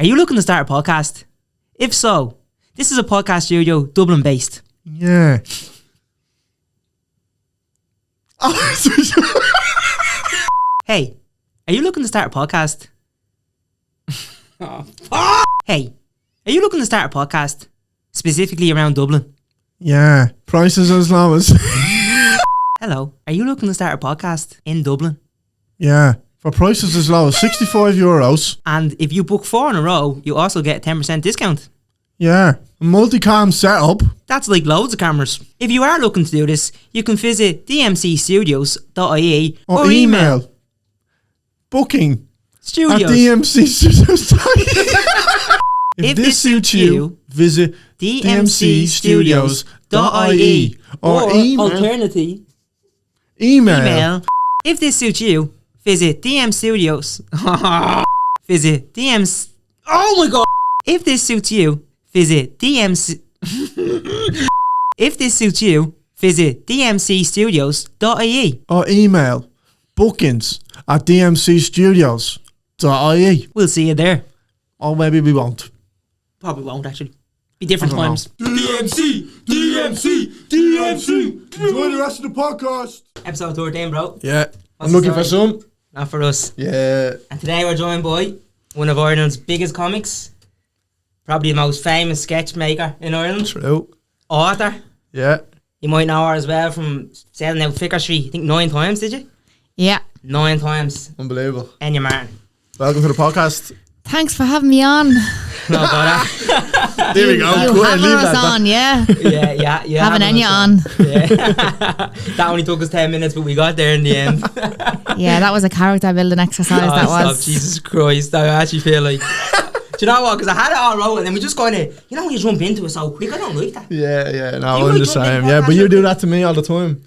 Are you looking to start a podcast? If so, this is a podcast studio, Dublin based. Yeah. Hey, are you looking to start a podcast? Hey, are you looking to start a podcast specifically around Dublin? Yeah. Prices as low as. Hello, are you looking to start a podcast in Dublin? Yeah. For prices as low as €65. And if you book 4 in a row, you also get a 10% discount. Yeah. A multicam setup. That's like loads of cameras. If you are looking to do this, you can visit dmcstudios.ie Or email. Booking. Studios. At DMC Studios. If this suits you, visit dmcstudios.ie or email. Alternative. Email. If this suits you, visit DM Studios. Visit DMC. Oh my god! If this suits you, visit DMC. If this suits you, visit dmcstudios.ie Or email bookings at dmcstudios.ie. We'll see you there. Or maybe we won't. Probably won't actually. Be different I don't times. DMC. Enjoy the rest of the podcast. Episode 13, bro. Yeah. What's I'm looking the for some. Not for us. Yeah. And today we're joined by one of Ireland's biggest comics. Probably the most famous sketch maker in Ireland. True. Author. Yeah. You might know her as well from selling out Vicar Street, I think 9 times, did you? Yeah. 9 times. Unbelievable. Enya Martin. Welcome to the podcast. Thanks for having me on. No bother. There we go. You Go have ahead, leave us that. on, yeah. Yeah. Having Enya on. Yeah. That only took us 10 minutes, but we got there in the end. Yeah, that was a character building exercise. Oh, that stop, was. Jesus Christ. I actually feel like... Do you know what? Because I had it all wrote and then we just kind of... You know when you jump into it so quick? I don't like that. Yeah. No, You I'm might the jump in same. Yeah, but you do that to me all the time.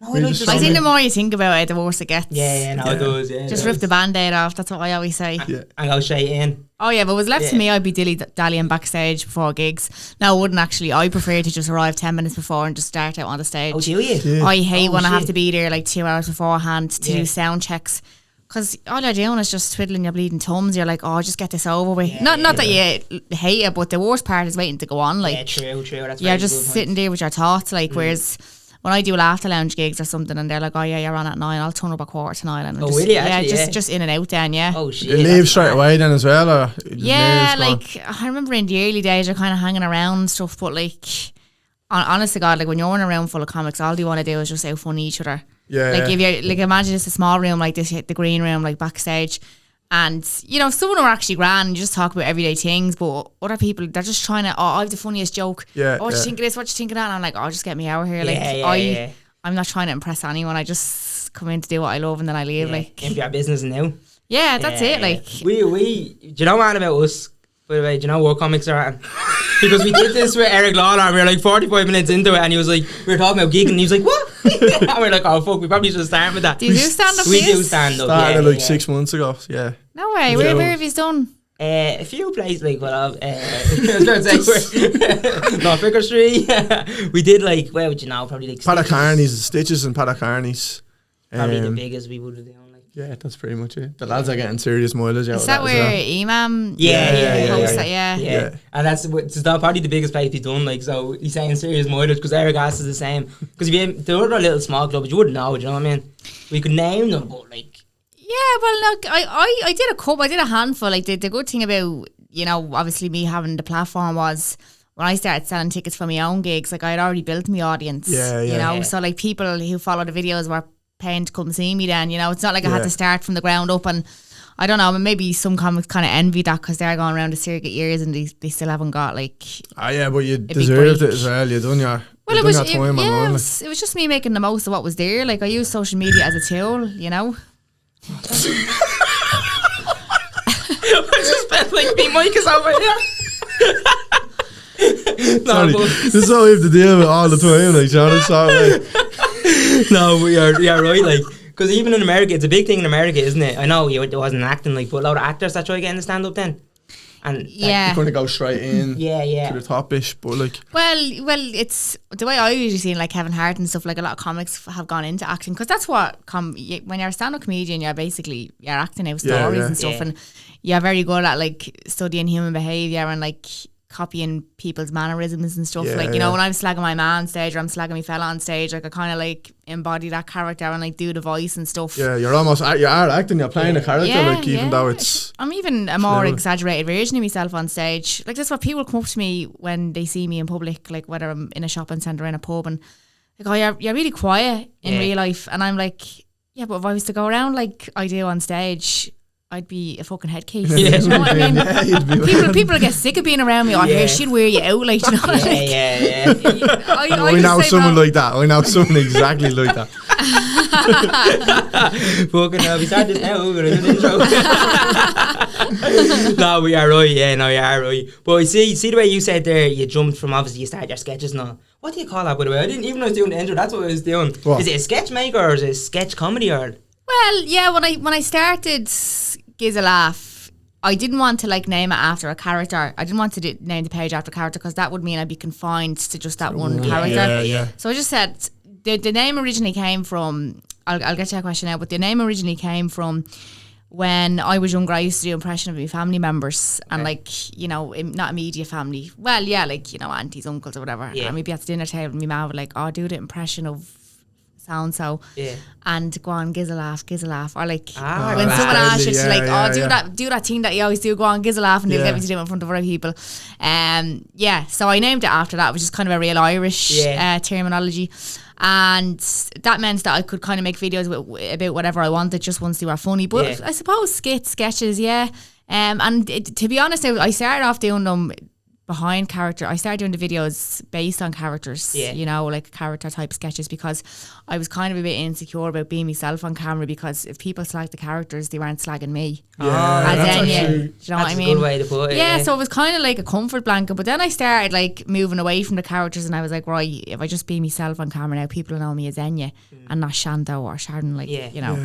No, I like just the I Yeah. think the more you think about it, the worse it gets. Yeah, no, it does. Yeah, Just it rip does. the band-aid off. That's what I always say. Yeah. And go straight in. Oh yeah, but if it was left Yeah. to me, I'd be dilly-dallying backstage before gigs. No, I wouldn't actually. I prefer to just arrive 10 minutes before and just start out on the stage. Oh, do you? Yeah. I hate when I have shit. to be there like 2 hours beforehand to Yeah. do sound checks. Because all you're doing is just twiddling your bleeding thumbs. You're like, oh, just get this over with. Yeah, not that you hate it, but the worst part is waiting to go on. Like, Yeah, true. That's you're very just good point. sitting there with your thoughts. Like, whereas when I do laughter lounge gigs or something and they're like, oh yeah, you're on at 9, I'll turn up at 8:45. And Oh, just, really? Yeah, Actually, just in and out then, yeah. Oh, shit. You leave that's straight mad. away then as well, or you just Yeah, leave, like I remember in the early days you're kind of hanging around and stuff, but like honest to God, like when you're in a room full of comics, all you want to do is just out funny each other. Yeah. Like if you're like imagine it's a small room like this, the green room like backstage, and you know some of them are actually grand and you just talk about everyday things, but other people they're just trying to I have the funniest joke. Yeah, Oh, what you yeah. think of this? What you think of that? And I'm like, oh, just get me out of here. Like Yeah. I'm not trying to impress anyone. I just come in to do what I love and then I leave. Yeah, Like into your business now. yeah, that's it. Like we do you know man about us? By the way, do you know what comics are at? Because we did this with Eric Lawler and we were like 45 minutes into it and he was like, we were talking about gigging and he was like, what? And we are like, oh fuck, we probably should start with that. do you do stand up? We do stand up. started yeah, like yeah. 6 months ago. Yeah. No way. Yeah. Where have you done? A few places like I was about to say no, Vicar Street. We did like where would you know probably like Patacarnies, Stitches and Patacarnies. probably the biggest we would have done. Like. Yeah, that's pretty much it. The lads are getting serious mileage out Is of that that where as well. Imam Yeah. hosts that? Yeah. Yeah, and that's probably the biggest place he's done. Like, so he's saying serious mileage because Eric Ass is the same. Because if you the other little small clubs, you wouldn't know. Do you know what I mean? We could name them, but like, Yeah, well, look, I did a couple. I did a handful. Like the good thing about obviously me having the platform was when I started selling tickets for my own gigs. Like I had already built my audience. Yeah. Yeah. So like people who follow the videos were paying to come see me. Then it's not like I had Yeah. to start from the ground up. And I don't know. Maybe some comics kind of envy that because they're going around the circuit years and they still haven't got like. Yeah, but you big deserved break. it as well. You done your Well, you it was done your time it online. was just me making the most of what was there. Like I used social media as a tool. I just felt like me mic is over here. Sorry, this is how we have to deal with all the time. Like, John, it's all right. No, you're right. Like, because even in America, it's a big thing in America, isn't it? I know it wasn't acting like, but a lot of actors that try getting the stand up then. and You kind of go straight in to the top-ish, but like... Well, it's the way I usually see it, like Kevin Hart and stuff, like a lot of comics have gone into acting, because that's what, when you're a stand-up comedian, you're acting out stories and stuff, and you're very good at like studying human behaviour and like copying people's mannerisms and stuff. Like, you know, when I'm slagging my man on stage or I'm slagging my fella on stage, like I kind of like embody that character and like do the voice and stuff. Yeah, you are acting, you're playing a character, like even though it's... I'm even a more exaggerated version of myself on stage. Like that's what people come up to me when they see me in public, like whether I'm in a shopping centre or in a pub, and like, oh, you're really quiet in real life. And I'm like, yeah, but if I was to go around like I do on stage, I'd be a fucking head case. You know what I mean? People get sick of being around me. Oh, here, she'd wear you out, like, you know. I know someone like that. I know someone exactly like that. Fucking hell, we started this now. We're going to do the intro. No, we are right. Yeah, no, you are right. But see the way you said there, you jumped from, obviously you started your sketches and all. What do you call that, by the way? I didn't even know I was doing the intro. That's what I was doing. What? Is it a sketch maker or is it a sketch comedy or? Well, yeah, when I started Gizalaugh, I didn't want to like name it after a character. I didn't want to name the page after a character, because that would mean I'd be confined to just that one character. Yeah. So I just said the name originally came from. I'll get to that question now, but the name originally came from when I was younger. I used to do impression of my family members and like, you know, not immediate family. Well, yeah, like, you know, aunties, uncles, or whatever. Yeah. And we'd be at the dinner table, and my mum would like, oh, do the impression of so and go on Gizalaugh, or like when someone asks you to like do that thing that you always do, go on Gizalaugh, and they'll get me to do it in front of other people. So I named it after that, which is kind of a real Irish terminology, and that meant that I could kind of make videos about whatever I wanted, just once they were funny. But I suppose sketches, and to be honest, I started off doing them behind character. I started doing the videos based on characters, you know, like character type sketches, because I was kind of a bit insecure about being myself on camera, because if people slagged the characters, they weren't slagging me. Do you know what I mean? A good way to put it. Yeah, so it was kind of like a comfort blanket. But then I started like moving away from the characters, and I was like, right, if I just be myself on camera now, people know me as Enya and not Shanto or Sharon, like, you know.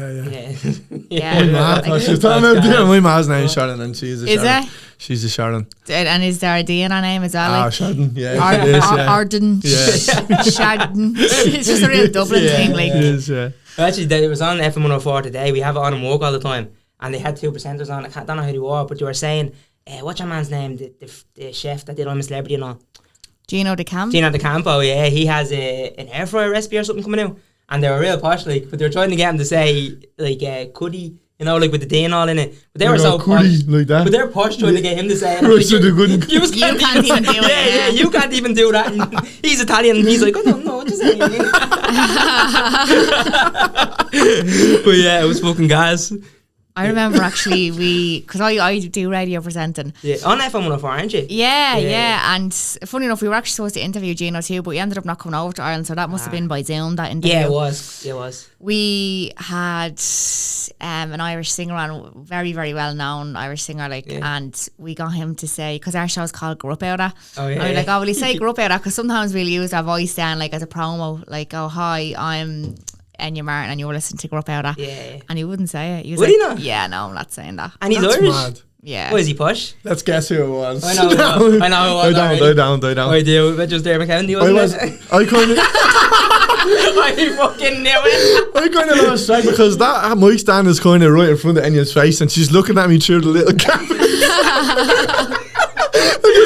My ma's name is Sharon, and she's a Sharon. Is it? She's a Sharon. And is there a D in her name as well? Like Sharon, Arden, Shadden. It's just a real Dublin thing, like. It is, Actually, it was on FM 104 today. We have it on in work all the time, and they had two presenters on. I don't know who they were, but they were saying, what's your man's name? The chef that did I'm a Celebrity and all. Gino De Campo. Yeah, he has an air fryer recipe or something coming out, and they were real posh, like, but they were trying to get him to say like cuddy. You know, like with the D and all in it. But they were so posh. Like that. But they're posh trying to get him to say it. Like, so you can't even do it. Yeah, you can't even do that. And he's Italian and he's like, I don't know what to say. But yeah, it was fucking gas. I remember actually because I do radio presenting. Yeah, on FM 104, aren't you? Yeah. And funny enough, we were actually supposed to interview Gino too, but he ended up not coming over to Ireland, so that must have been by Zoom, that interview. Yeah, it was. We had an Irish singer on, very, very well known Irish singer, like, and we got him to say, because our show's called Grow Up Outta. Oh, yeah. And we were like, oh, will he say Grow Up Outta? Because sometimes we'll use our voice then, like, as a promo, like, oh, hi, I'm Enya Martin and you're listening to Grow Up Outta. Yeah. And he wouldn't say it. He was Would like, he not? Yeah, no, I'm not saying that. And he's That's Irish? Mad. Yeah. What, is he push? Let's guess who it was. I know who it was. I don't. I do. But just Dermot Kennedy, I kind of... I fucking knew it. I kind of lost track, because that mic stand is kind of right in front of Enya's face, and she's looking at me through the little camera.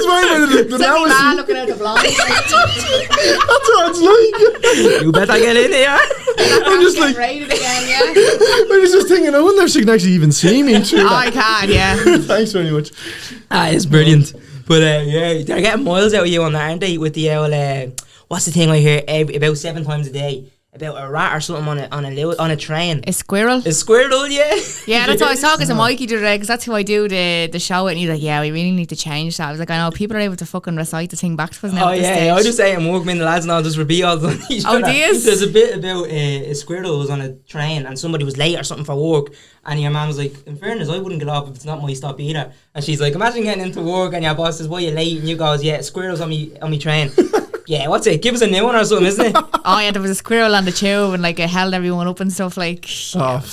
Man looking out the blind. That's what it's like. You better get in here. I'm just like, rated again, yeah. I was just thinking, I wonder if she can actually even see me through that. I can, yeah. Thanks very much. It's brilliant. But yeah, they're getting miles out of you on that, aren't they? With the old, what's the thing I hear about 7 times a day? About a rat or something on a train. A squirrel? A squirrel, yeah. Yeah, that's what I was talking to Mikey today, because that's who I do the show with, and he's like, yeah, we really need to change that. I was like, I know, people are able to fucking recite the thing back to us now. Oh yeah, I just say it and walk me and the lads and I'll just repeat all the time. Oh, do you? There's a bit about a squirrel was on a train and somebody was late or something for work, and your man was like, in fairness, I wouldn't get off if it's not my stop either. And she's like, imagine getting into work and your boss says, why are you late? And you goes, yeah, squirrel's on me train. Yeah, what's it? Give us a new one or something, isn't it? Oh yeah, there was a squirrel on the tube and like it held everyone up and stuff like. Oh,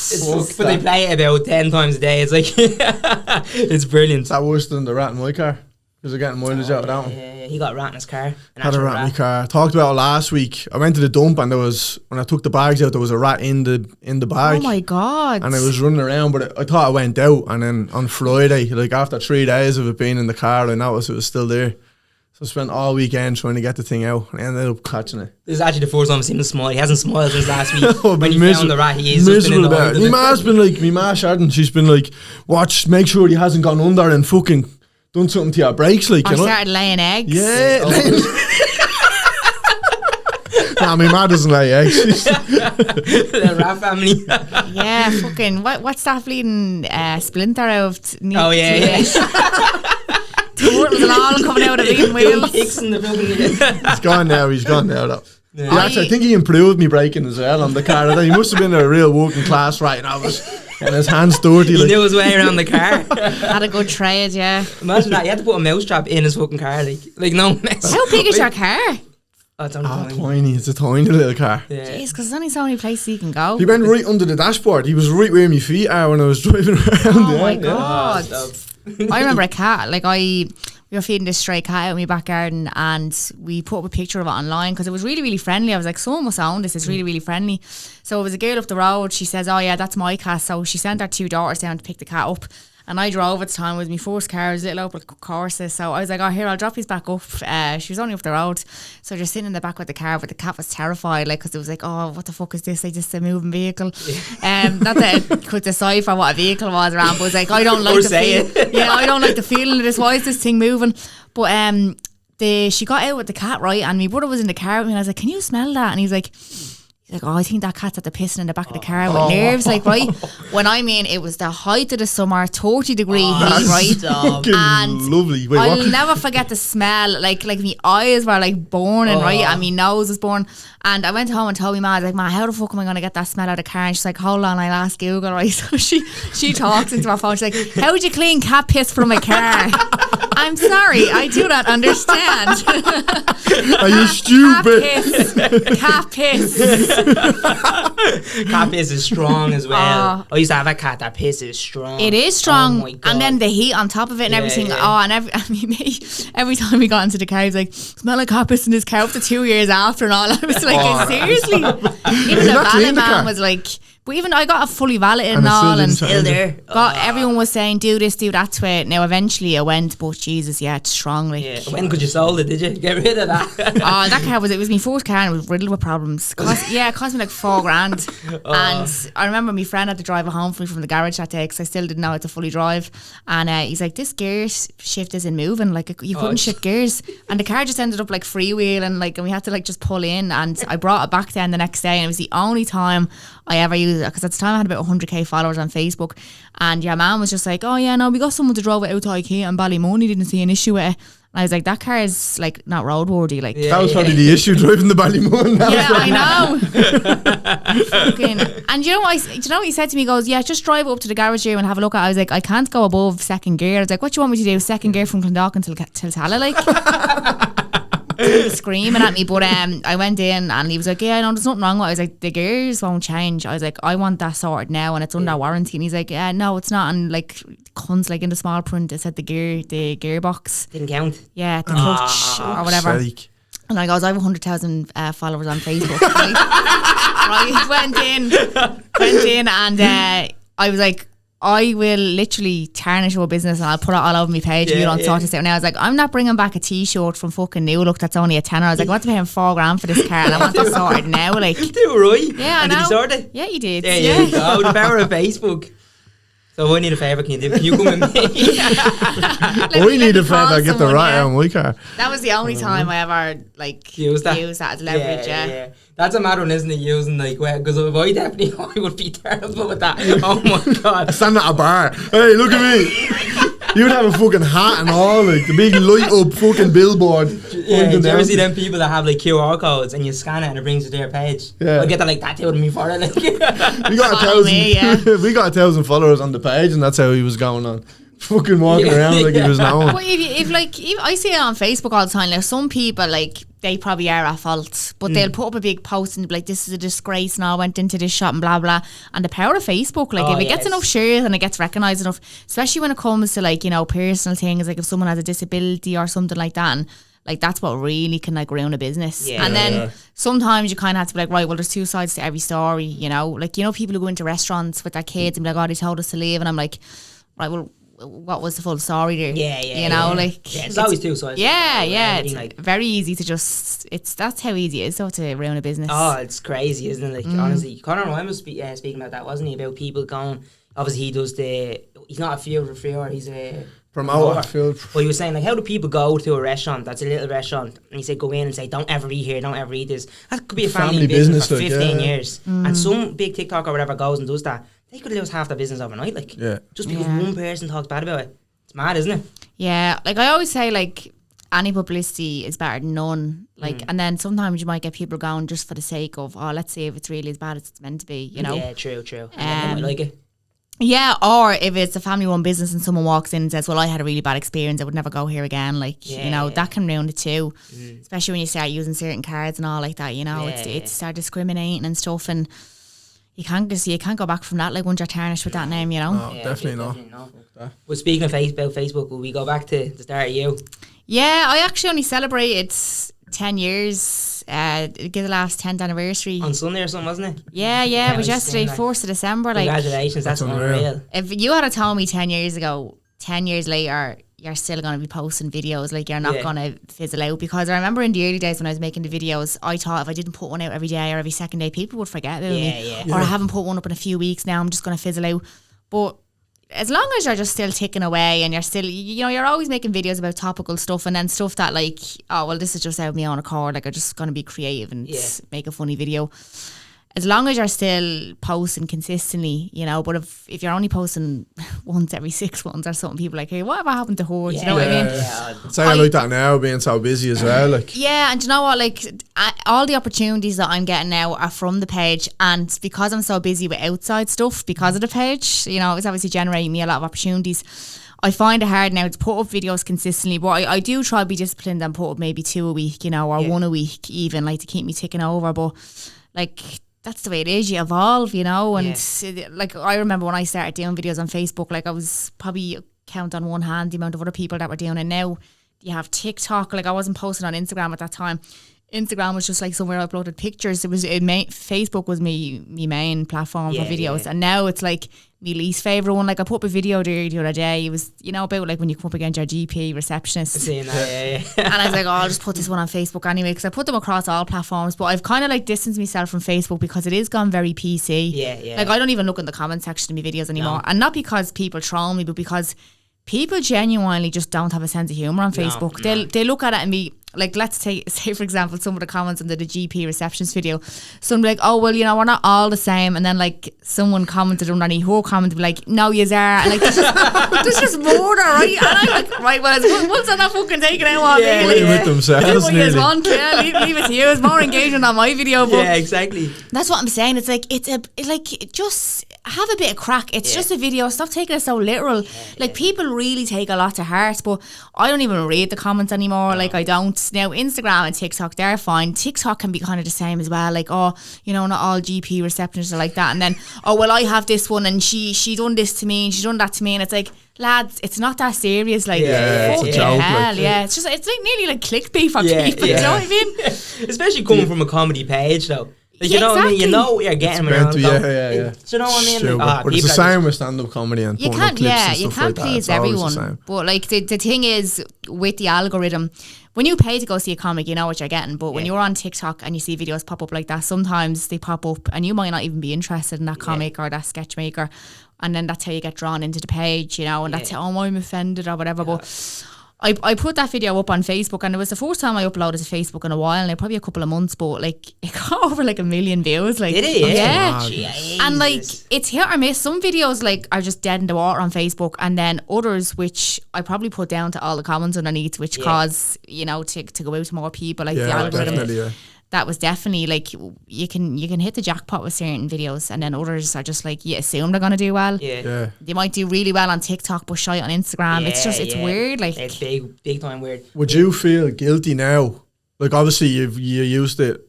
But they play it about 10 times a day. It's like, it's brilliant. Is that worse than the rat in my car? Because they're getting mileage out of that one. Yeah, he got a rat in his car. Had a rat in my car. Talked about it last week. I went to the dump and when I took the bags out, there was a rat in the bag. Oh my god! And I was running around, but I thought I went out. And then on Friday, like after 3 days of it being in the car, I noticed it was still there. So I spent all weekend trying to get the thing out and I ended up catching it. This is actually the first time I've seen him smile. He hasn't smiled since last week. Oh, when he found the rat, he is just been in the about it. My ma's been like, my ma Shardon, she's been like, watch, make sure he hasn't gone under and fucking done something to your brakes, like, I you know? started laying eggs. Yeah. Nah, my ma doesn't lay eggs. The rat family. Yeah, fucking, what's that bleeding splinter out of? Oh, yeah. Turtles and all coming out of the bleeding wheels. Kicks in the building. He's gone now, though. Yeah. He actually, I think he improved me braking as well on the car. He must have been a real working class right now. And his hands dirty. He like. knew his way around the car. Had a good trade, yeah. Imagine that. You had to put a mousetrap in his fucking car. Like no mess. How big is your car? Oh, it's only tiny. Tiny. It's a tiny little car. Yeah. Jeez, because there's only so many places you can go. He went right under the dashboard. He was right where my feet are when I was driving around. Oh my Yeah. god. Stop. I remember a cat. Like we were feeding this stray cat out in my back garden and we put up a picture of it online because it was really, really friendly. I was like, someone must own this. It's really, really friendly. So it was a girl up the road. She says, oh yeah, that's my cat. So she sent her 2 daughters down to pick the cat up. And I drove at the time with my first car. It was a little Opel Corsa. So I was like, oh, here, I'll drop his back up. She was only up the road. So just sitting in the back with the car, but the cat was terrified, like, because it was like, oh, what the fuck is this? Like, just a moving vehicle. Not that I could decipher what a vehicle was around, but it was like, I don't like the feel. Yeah, I don't like the feeling of this. Why is this thing moving? But she got out with the cat, right? And my brother was in the car with me and I was like, can you smell that? And he's like, oh, I think that cat's at the pissing in the back of the car with nerves, like, right? When I mean, it was the height of the summer, 30-degree heat, right? And lovely. Wait, I'll what? never forget the smell. Like my eyes were like burning, right? And my nose was burning. And I went home and told my ma, I was like, ma, how the fuck am I going to get that smell out of the car? And she's like, hold on, I'll ask Google, right? So she talks into her phone. She's like, how would you clean cat piss from a car? I'm sorry, I do not understand. Are you stupid? Cat piss. Cat piss is strong as well. I used to have a cat that piss is strong. It is strong. Oh my God. And then the heat on top of it and everything. yeah. Oh, and every time we got into the car, he was like, smell like cat piss in this car up to 2 years after and all. I was like, seriously? Even the actually in valet the car? man was like, but even I got a fully valeted And and it still all, didn't and sound there. everyone was saying, do this, do that to it. Now, eventually, I went, but Jesus, yeah, it's strong. Like, Yeah. When could you sold it? Did you get rid of that? oh, that car was my first car and it was riddled with problems. It cost me like $4,000. And I remember my friend had to drive it home for me from the garage that day because I still didn't know how to fully drive. And he's like, this gear shift isn't moving. Like, you couldn't shift gears. And the car just ended up like freewheeling, like, and we had to like just pull in. And I brought it back then the next day, and it was the only time I ever used it because at the time I had about 100k followers on Facebook. And your man was just like, oh yeah, no, we got someone to drive it out to IKEA and Ballymoney, didn't see an issue with it. And I was like, that car is like not roadworthy. Like, That was probably the issue, driving the Ballymun. yeah, I know. Fucking, and you know what he said to me? He goes, yeah, just drive up to the garage here and have a look at it. I was like, I can't go above second gear. I was like, what do you want me to do? Second gear from Clondalkin till Tala, like. He was screaming at me, but I went in and he was like, yeah, no, there's nothing wrong with it. I was like, the gears won't change. I was like, I want that sorted now and it's under warranty. And he's like, yeah, no, it's not. And like, cunts, like in the small print it said the gearbox Didn't count. the clutch or whatever. Sake. And I goes, I have 100,000 followers on Facebook. Right? Went in and I was like, I will literally tarnish your business and I'll put it all over my page if you don't sort this out now. I was like, I'm not bringing back a t-shirt from fucking New Look that's only a tenner. I was like, I want to pay him $4,000 for this car and I want this sorted now. Like, They were right. yeah, And I did know. he sort it? Yeah, he did. There you go. The power of Facebook. So I need a favour, can you do? Can you come with me? We need a friend that get the right out. on my car. That was the only time I ever like Use that? as leverage. Yeah. That's a mad one, isn't it? Using like, because if I definitely, I would be terrible with that. Oh my God. Stand at a bar. Hey, look at me. You'd have a fucking hat and all, like the big light up fucking billboard. Yeah, do you ever see them people that have like QR codes and you scan it and it brings you to their page? Yeah. I'll get that like tattooed on me for it. Like. We got Follow me, 1,000. We got 1,000 followers on the page, and that's how he was going on. Fucking walking around like he was known. But if I see it on Facebook all the time, like some people like they probably are at fault. But they'll put up a big post and be like, this is a disgrace and I went into this shop and blah, blah. And the power of Facebook, like if it gets enough shares and it gets recognised enough, especially when it comes to like, you know, personal things, like if someone has a disability or something like that, and like that's what really can like ruin a business. And then sometimes you kind of have to be like, right, well, there's two sides to every story, you know, like, you know, people who go into restaurants with their kids and be like, oh, they told us to leave, and I'm like, right, well, what was the full story there? You know, like there's always two sides. It's like, very easy to just that's how easy it is though to ruin a business. Oh, it's crazy, isn't it? Like honestly, Conor and I was speaking about that, wasn't he? About people going. Obviously, he does he's not a field reviewer. He's a promoter. But he was saying like, how do people go to a restaurant that's a little restaurant, and he said go in and say, don't ever eat here, don't ever eat this. That could be a family business for 15 years, and some big TikTok or whatever goes and does that. They could lose half their business overnight, like just because one person talks bad about it. It's mad, isn't it? Yeah, like I always say, like any publicity is better than none. Like, and then sometimes you might get people going just for the sake of, oh, let's see if it's really as bad as it's meant to be. You know? Yeah, true. They might like it. Yeah, or if it's a family-run business and someone walks in and says, well, I had a really bad experience, I would never go here again, like, you know, that can ruin it too. Especially when you start using certain cards and all like that, you know, it's start discriminating and stuff, and you can't go back from that, like, once you're tarnished with that name, you know. No, definitely not. Well, speaking of about Facebook, will we go back to the start of you? Yeah, I actually only celebrated 10 years, Gizalough's 10th anniversary. On Sunday or something, wasn't it? Yeah, it was yesterday, 4th of December. Like, congratulations, that's unreal. If you had told me 10 years ago, 10 years later, you're still going to be posting videos, like you're not going to fizzle out, because I remember in the early days when I was making the videos, I thought if I didn't put one out every day or every second day, people would forget about me. Or I haven't put one up in a few weeks now, I'm just going to fizzle out. But as long as you're just still ticking away and you're still, you know, you're always making videos about topical stuff, and then stuff that like, oh, well, this is just out of my own accord, like I'm just going to be creative and make a funny video. As long as you're still posting consistently, you know, but if you're only posting once every 6 months or something, people are like, hey, whatever happened to her? Do you know what I mean? It's like that now, being so busy as well. Like, yeah, and do you know what? Like, all the opportunities that I'm getting now are from the page, and because I'm so busy with outside stuff, because of the page, you know, it's obviously generating me a lot of opportunities. I find it hard now to put up videos consistently, but I do try to be disciplined and put up maybe 2 a week, you know, or 1 a week even, like to keep me ticking over. But like, that's the way it is, you evolve, you know, and like I remember when I started doing videos on Facebook, like I was probably count on one hand the amount of other people that were doing it. Now you have TikTok, like I wasn't posting on Instagram at that time. Instagram was just like somewhere I uploaded pictures. Facebook was my main platform for videos, and now it's like my least favourite one. Like I put up a video there the other day, it was, you know, about like when you come up against your GP receptionist. Seeing that, and I was like, oh, I'll just put this one on Facebook anyway, because I put them across all platforms, but I've kind of like distanced myself from Facebook because it is gone very PC. Like I don't even look in the comment section of my videos anymore, and not because people troll me, but because people genuinely just don't have a sense of humour on Facebook. They look at it and be like, let's say for example, some of the comments under the GP receptionist video, some like, oh, well, you know, we're not all the same, and then like someone commented underneath her comment to be like, no, yous are, and like this is murder, right? And I'm like, right, well, once I'm not fucking taking out on me, like, with themselves, leave it to you. It's more engagement on my video, but exactly. That's what I'm saying. It's like just have a bit of crack. It's just a video. Stop taking it so literal. Like people really take a lot to heart, but I don't even read the comments anymore. Like I don't. Now Instagram and TikTok, they're fine. TikTok can be kind of the same as well. Like, oh, you know, not all GP receptionists are like that. And then, oh, well, I have this one and she done this to me and she done that to me. And it's like, lads, it's not that serious. Like, it's a joke. Hell, it's like nearly like clickbait for people. You know what I mean? Especially coming from a comedy page, though. Like, you know what I mean? You know what you're getting around. Do you know what I mean? True, like, but it's the same with stand-up comedy and you can't, you can't please everyone. But like the thing is with the algorithm, when you pay to go see a comic, you know what you're getting. But when you're on TikTok and you see videos pop up like that, sometimes they pop up and you might not even be interested in that comic or that sketch maker, and then that's how you get drawn into the page, you know, and that's how, oh, I'm offended or whatever. But I put that video up on Facebook, and it was the first time I uploaded to Facebook in a while, and probably a couple of months, but like it got over like 1 million views. Like, did it? Yeah. And like it's hit or miss. Some videos like are just dead in the water on Facebook, and then others which I probably put down to all the comments underneath, which cause, you know, to go out to more people, like the algorithm. That was definitely like you can hit the jackpot with certain videos, and then others are just like you assume they're gonna do well. They might do really well on TikTok but shy on Instagram. It's weird. Like it's big time weird. Would you feel guilty now like obviously you used to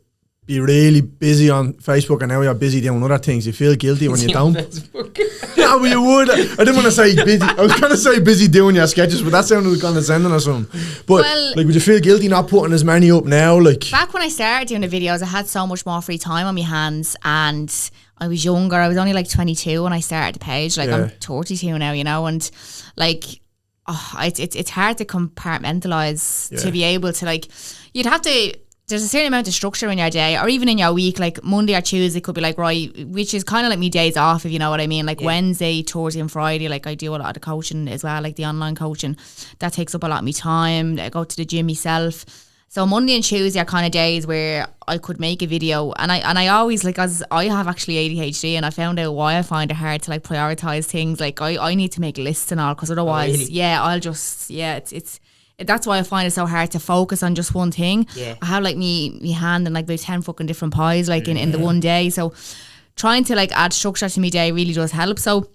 be really busy on Facebook, and now you're busy doing other things. You feel guilty when you don't. Yeah, but you would. I didn't want to say busy. I was going to say busy doing your sketches, but that sounded condescending or something. But like, would you feel guilty not putting as many up now? Like, back when I started doing the videos, I had so much more free time on my hands, and I was younger. I was only like 22 when I started the page. Like, I'm 32 now, you know, and like, it's hard to compartmentalize to be able to, like, you'd have to. There's a certain amount of structure in your day, or even in your week. Like Monday or Tuesday could be like, right, which is kind of like me days off, if you know what I mean. Like Wednesday, Thursday and Friday, like I do a lot of the coaching as well, like the online coaching. That takes up a lot of my time. I go to the gym myself. So Monday and Tuesday are kind of days where I could make a video, and I always, like, as I have actually ADHD, and I found out why I find it hard to like prioritize things. Like I need to make lists and all, because otherwise, I'll just it's. That's why I find it so hard to focus on just one thing. Yeah. I have like me hand in like about 10 fucking different pies, like in the one day. So trying to like add structure to my day really does help. So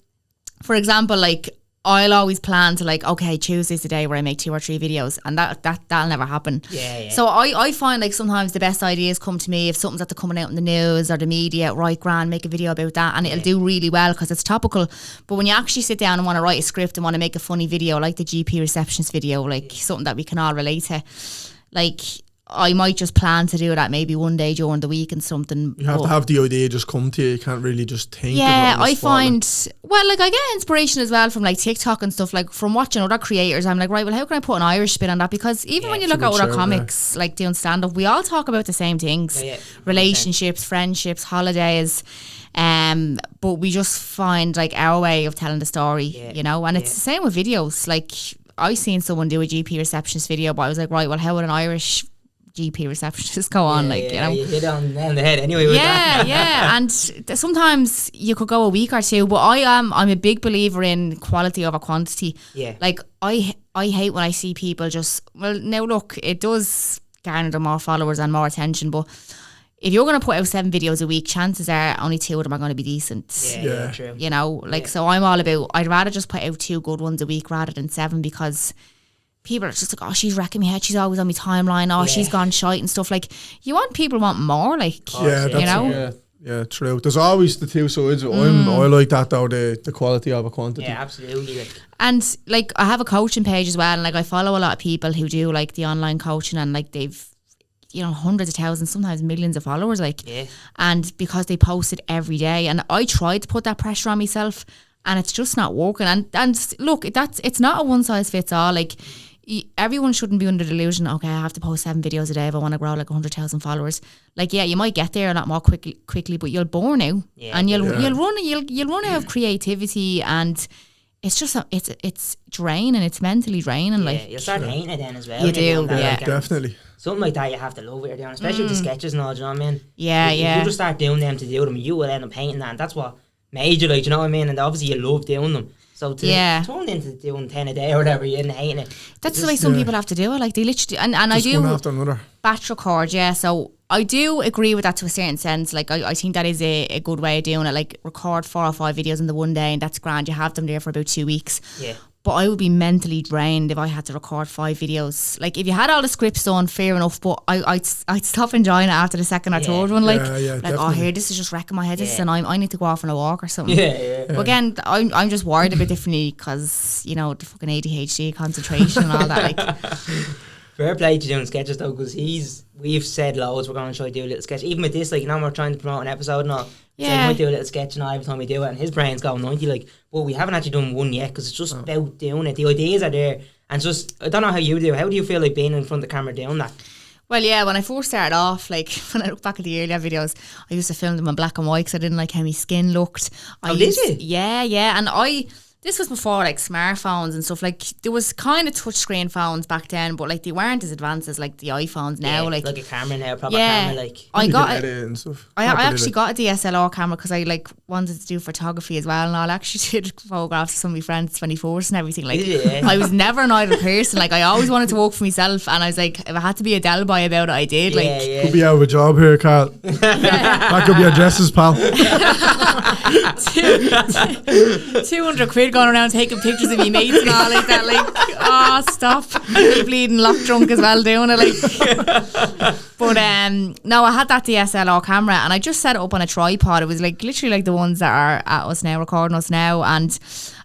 for example, like I'll always plan to like, okay, Tuesday's the day where I make 2 or 3 videos, and that'll never happen. Yeah. So I find like sometimes the best ideas come to me if something's after coming out in the news or the media. Right, grand, make a video about that, and it'll do really well because it's topical. But when you actually sit down and want to write a script and want to make a funny video, like the GP receptionist video, like something that we can all relate to, like I might just plan to do that maybe one day during the week and something. You have to have the idea just come to you. You can't really just think. Yeah, of it on the I spot, find, well, like I get inspiration as well from like TikTok and stuff, like from watching other creators. I'm like, right, well, how can I put an Irish spin on that? Because even when you look at other comics, like doing stand-up, we all talk about the same things. Relationships, friendships, holidays. But we just find like our way of telling the story, you know, and it's the same with videos. Like I seen someone do a GP receptionist video, but I was like, right, well, how would an Irish GP receptionist go on, like, you know, you hit on the head anyway with that. And sometimes you could go a week or two, but I'm a big believer in quality over quantity. Like I hate when I see people just, well, now look, it does garner them more followers and more attention, but if you're going to put out 7 videos a week, chances are only 2 of them are going to be decent. True. You know, like, so I'm all about, I'd rather just put out 2 good ones a week rather than 7, because people are just like, oh, she's wrecking me head, she's always on my timeline, oh, she's gone shite and stuff. Like, you want people want more, like, you know? Yeah, true. There's always the 2 sides. I like that though, the quality over quantity. Yeah, absolutely. Like. And like, I have a coaching page as well, and like I follow a lot of people who do like the online coaching, and like they've, you know, hundreds of thousands, sometimes millions of followers, like, and because they post it every day, and I tried to put that pressure on myself, and it's just not working. And look, it's not a one size fits all. Like, everyone shouldn't be under the delusion, okay, I have to post 7 videos a day if I want to grow like 100,000 followers. Like, yeah, you might get there a lot more quickly, but you'll burn out, and you'll run out of creativity, and it's just it's draining. It's mentally draining. Like, you'll start hating it then as well. You do, definitely. Something like that you have to love what you're doing, especially with the sketches and all. Do you know what I mean? If you just start doing them to do them, you will end up hating that, and that's what made you, like, do you know what I mean? And obviously you love doing them. So to turn into doing 10 a day or whatever, you didn't hating it. That's the way some people have to do it. Like, they literally, and I do one after another. Batch record, so I do agree with that to a certain sense. Like, I think that is a good way of doing it. Like, record 4 or 5 videos in the one day, and that's grand. You have them there for about 2 weeks. Yeah. But I would be mentally drained if I had to record 5 videos. Like, if you had all the scripts done, fair enough, but I'd stop enjoying it after the second or third one. Like, oh, here, this is just wrecking my head. This is annoying. I need to go off on a walk or something. But again, I'm just wired a bit differently because, you know, the fucking ADHD, concentration and all that. Like, fair play to doing sketches though, because we've said loads we're going to try to do a little sketch. Even with this, like, you know, we're trying to promote an episode and all. So we might do a little sketch and all every time we do it, and his brain's going 90, like, but we haven't actually done one yet because it's just about doing it. The ideas are there, and it's just, I don't know how you do. How do you feel like being in front of the camera doing that? Well, yeah, when I first started off, like, when I look back at the earlier videos, I used to film them in black and white because I didn't like how my skin looked. Did you? Yeah, and this was before like smartphones and stuff. Like, there was kind of touchscreen phones back then, but like they weren't as advanced as like the iPhones now. Like a camera now, proper camera. Like, I actually got a DSLR camera because I like wanted to do photography as well, and I actually did photographs of some of my friends' 24s and everything. Like, I was never an idle person. Like, I always wanted to work for myself, and I was like, if I had to be a Del boy about it, I did. Could be out of a job here, Carl. That could be our dresses, pal. 200 quid going around taking pictures of me mates and all like that. Like, oh, stop. Me bleeding lock drunk as well doing it. Like, but no, I had that DSLR camera and I just set it up on a tripod. It was like literally like the ones that are at us now, recording us now, and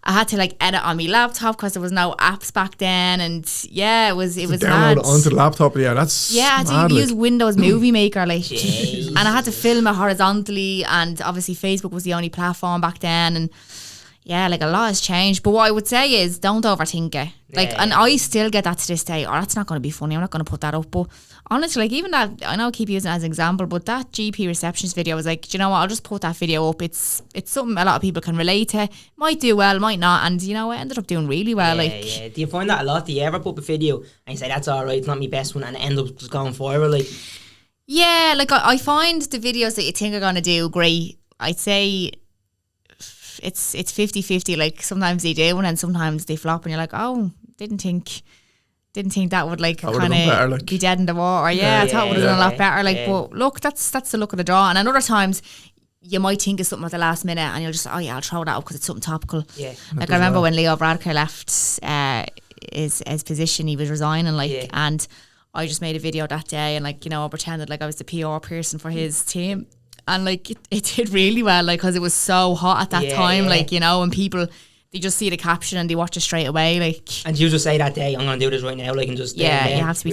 I had to like edit on my laptop because there was no apps back then, and yeah, it was download mad. it onto the laptop. Yeah, that's I had mad, to use Windows Movie Maker, like, Jeez. and I had to film it horizontally, and obviously Facebook was the only platform back then, and yeah, like a lot has changed. But what I would say is don't overthink it. Like, and I still get that to this day. Oh, that's not going to be funny. I'm not going to put that up. But honestly, like even that, I know I keep using it as an example, but that GP receptionist video was like, do you know what? I'll just put that video up. It's something a lot of people can relate to. Might do well, might not. And you know, it ended up doing really well. Yeah. Do you find that a lot? Do you ever put up a video and you say that's all right, it's not my best one, and it ends up just going viral? Like, yeah, like I find the videos that you think are going to do great, I'd say it's 50-50. Like sometimes they do and then sometimes they flop and you're like, oh, didn't think that would like kind of like be dead in the water. I thought it would have done a lot better. Like, but look, that's the look of the draw. And then other times you might think of something at the last minute and you'll just, oh yeah, I'll throw that up because it's something topical. Yeah. Like I remember when Leo Varadkar left his position, he was resigning, like, and I just made a video that day and like, you know, I pretended like I was the PR person for his team. And like it did really well, like, because it was so hot at that time, like, you know, and people, they just see the caption and they watch it straight away, like. And you just say that day, I'm going to do this right now, like, and just. You have to be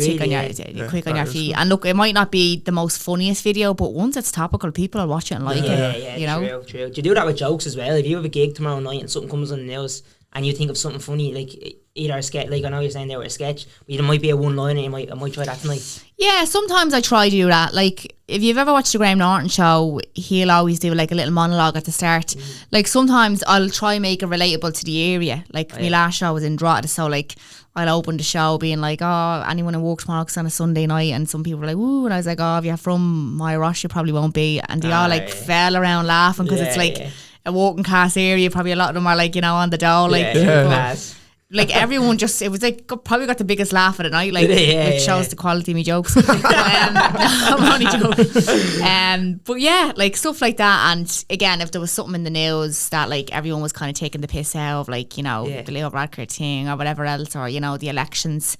quick on your feet. And look, it might not be the most funniest video, but once it's topical, people will watch it and like it. You know? True. Do you do that with jokes as well? If you have a gig tomorrow night and something comes on the news and you think of something funny, like either a sketch, like I know you're saying there with a sketch, but it might be a one-liner, I might try that tonight. Yeah, sometimes I try to do that. Like, if you've ever watched the Graham Norton show, he'll always do like a little monologue at the start. Like, sometimes I'll try and make it relatable to the area. Like, my last show was in Drogheda, so like, I'll open the show being like, oh, anyone who walks tomorrow's on a Sunday night, and some people were like, ooh, and I was like, oh, if you're from my Ross, you probably won't be. And they all like fell around laughing because it's like a walking class area. Probably a lot of them are like, you know, on the dole, like, like everyone just, it was like probably got the biggest laugh of the night, like, which shows the quality of my jokes. I'm only joking. But yeah, like stuff like that. And again, if there was something in the news that like everyone was kind of taking the piss out of, like, you know, the Leo Varadkar thing or whatever else, or, you know, the elections,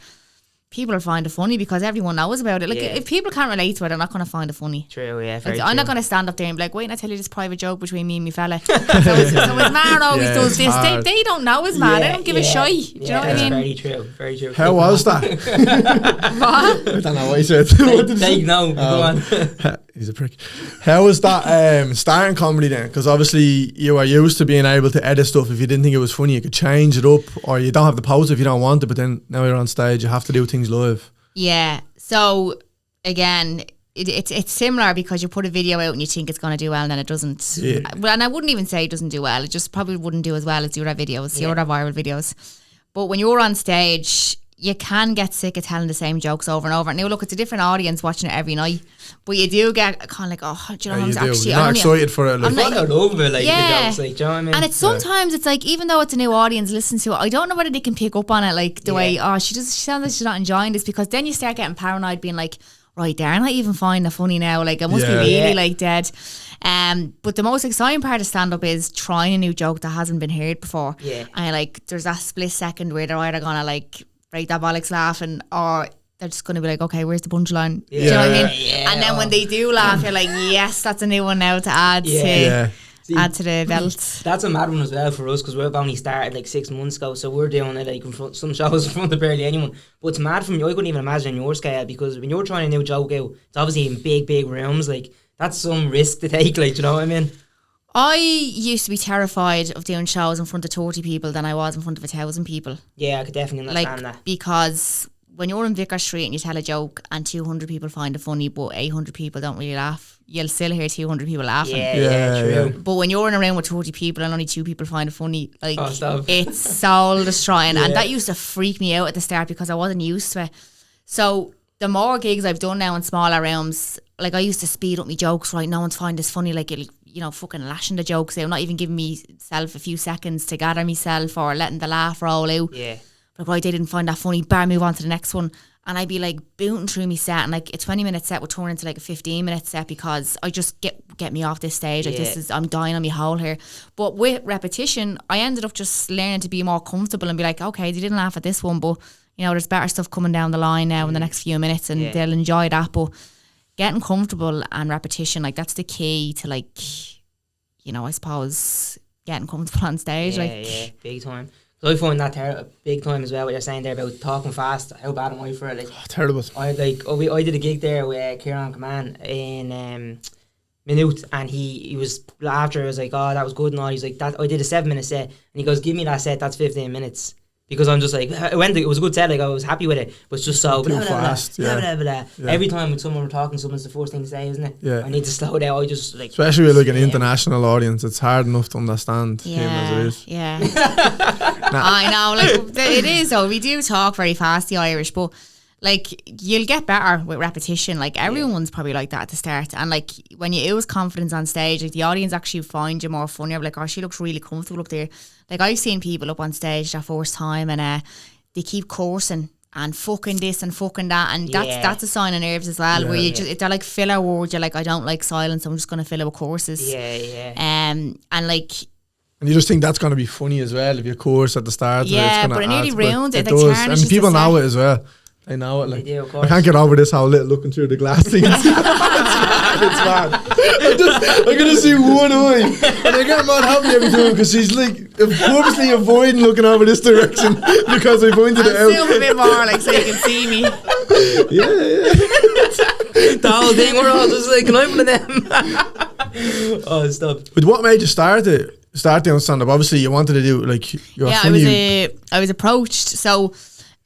people will find it funny because everyone knows about it. Like, if people can't relate to it, they're not going to find it funny. True, yeah. Like, I'm not going to stand up there and be like, wait, I tell you this private joke between me and my fella. so his man always does this. They don't know his man. They don't give a shit. Do you know what I mean? Very true. How was that? What? I don't know what he said. Go on. He's a prick. How was that starting comedy then? Because obviously you are used to being able to edit stuff. If you didn't think it was funny, you could change it up, or you don't have the pause if you don't want it, but then now you're on stage, you have to do things live. Yeah. So again, it's similar because you put a video out and you think it's going to do well and then it doesn't. Well, and I wouldn't even say it doesn't do well. It just probably wouldn't do as well as the other videos, the other viral videos. But when you're on stage, you can get sick of telling the same jokes over and over. Now, look, it's a different audience watching it every night, but you do get kind of like, oh, do you know, I'm actually... You're not excited for it. Like, I love it, like, the jokes, like, do you know what I mean? And it's sometimes it's like, even though it's a new audience listening to it, I don't know whether they can pick up on it, like the way, she sounds like she's not enjoying this, because then you start getting paranoid, being like, right, they're not even finding it funny now, like, it must be really like dead. But the most exciting part of stand-up is trying a new joke that hasn't been heard before. And like, there's that split second where they're either gonna like break that bollocks laughing, or they're just going to be like, okay, where's the punchline? Do you know what I mean? And then when they do laugh, you're like, yes, that's a new one now to add to add to the belt. That's a mad one as well for us, because we've only started like 6 months ago, so we're doing it like in front, some shows in front of barely anyone. But it's mad from you. I couldn't even imagine your scale, because when you're trying a new joke out, it's obviously in big rooms. Like, that's some risk to take. Like, do you know what I mean? I used to be terrified of doing shows in front of 30 people than I was in front of 1,000 people. Yeah, I could definitely understand that. Because when you're in Vicar Street and you tell a joke and 200 people find it funny, but 800 people don't really laugh, you'll still hear 200 people laughing. Yeah, true. But when you're in a room with 30 people and only 2 people find it funny, like, it's soul destroying. And that used to freak me out at the start because I wasn't used to it. So the more gigs I've done now in smaller rooms, like, I used to speed up my jokes, right? No one's find this funny, like, you know, fucking lashing the jokes out, not even giving myself a few seconds to gather myself or letting the laugh roll out. Yeah. Like, right, they didn't find that funny, better move on to the next one. and I'd be like booting through me set, and like a 20-minute set would turn into like a 15-minute set because I just get me off this stage. Like I'm dying on my hole here. But with repetition, I ended up just learning to be more comfortable and be like, okay, they didn't laugh at this one, but you know, there's better stuff coming down the line now in the next few minutes, and they'll enjoy that. But getting comfortable and repetition, like that's the key to, like, you know, I suppose getting comfortable on stage. Yeah, big time. So I find that big time as well. What you're saying there about talking fast, how bad am I for it? Like, terrible. I did a gig there with Kieran Command in Minute, and he was after. I was like, oh, that was good and all. He's like, that I did a 7-minute set, and he goes, give me that set. That's 15 minutes. Because I'm just like, it was a good set, like I was happy with it, but it's just so too fast. Every time when someone we're talking, someone's the first thing to say, isn't it? Yeah. I need to slow down. I just like, especially with like an international audience, it's hard enough to understand him as it is. Yeah. I know, like it is. So we do talk very fast, the Irish, but like you'll get better with repetition. Like everyone's probably like that at the start, and like when you ooze confidence on stage, like the audience actually find you more funnier. Like, oh, she looks really comfortable up there. Like I've seen people up on stage that first time, and they keep coursing and fucking this and fucking that, and that's a sign of nerves as well. Where you just, they're like filler words. You're like, I don't like silence. I'm just gonna fill it with courses. And like. And you just think that's going to be funny as well if you course at the start. Yeah, but it nearly ruins it. It does, and people know it as well. I know it. Like, they do, of course. I can't get over this how little looking through the glass thing. It's bad. I'm gonna see one eye, and I get mad happy every time because she's like purposely avoiding looking over this direction because I pointed it out. Zoom a bit more, like so you can see me. The whole thing, we're all just like, can I one of them? Oh, stop. But what made you start doing stand-up? Obviously, you wanted to do like. I was approached. So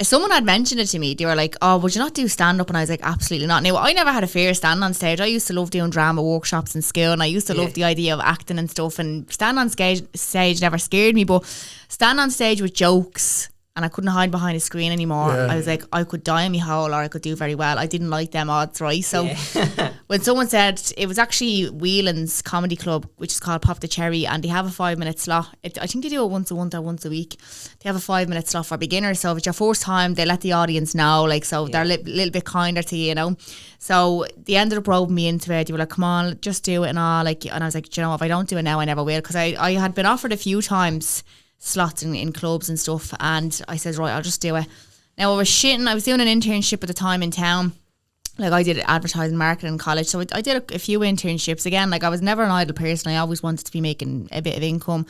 someone had mentioned it to me. They were like, oh, would you not do stand-up? And I was like, absolutely not. Now, I never had a fear of standing on stage. I used to love doing drama workshops in school, and I used to love the idea of acting and stuff, and stand on stage never scared me, but stand on stage with jokes, and I couldn't hide behind a screen anymore. I was like, I could die in my hole, or I could do very well. I didn't like them odds, right? So when someone said, it was actually Whelan's comedy club, which is called Pop the Cherry, and they have a 5-minute slot. I think they do it once a week. They have a 5-minute slot for beginners. So if it's your first time, they let the audience know, like, so they're a little bit kinder to you, you know. So they ended up roping me into it. They were like, come on, just do it and all. Like, and I was like, you know, if I don't do it now, I never will. Because I had been offered a few times slots in clubs and stuff, and I said, right, I'll just do it. Now I was doing an internship at the time in town. Like I did advertising marketing in college, so I did a few internships. Again, like I was never an idle person. I always wanted to be making a bit of income,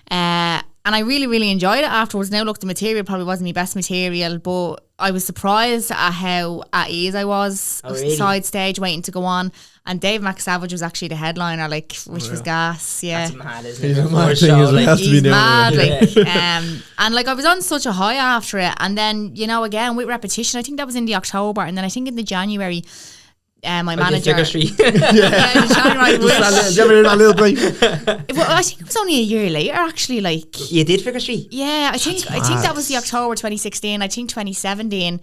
and I really, really enjoyed it afterwards. Now look, the material probably wasn't my best material, but I was surprised at how at ease I was side stage waiting to go on. And Dave McSavage was actually the headliner, like, which was gas. Yeah, that's mad, isn't it? He's a mad thing, it has to be mad, like, and like I was on such a high after it, and then, you know, again with repetition, I think that was in the October, and then I think in the January, my manager. Figure Street. January. A little break. Well, I think it was only a year later, actually. Like, you did Figure Street? Yeah, I think that was the October 2016. I think 2017.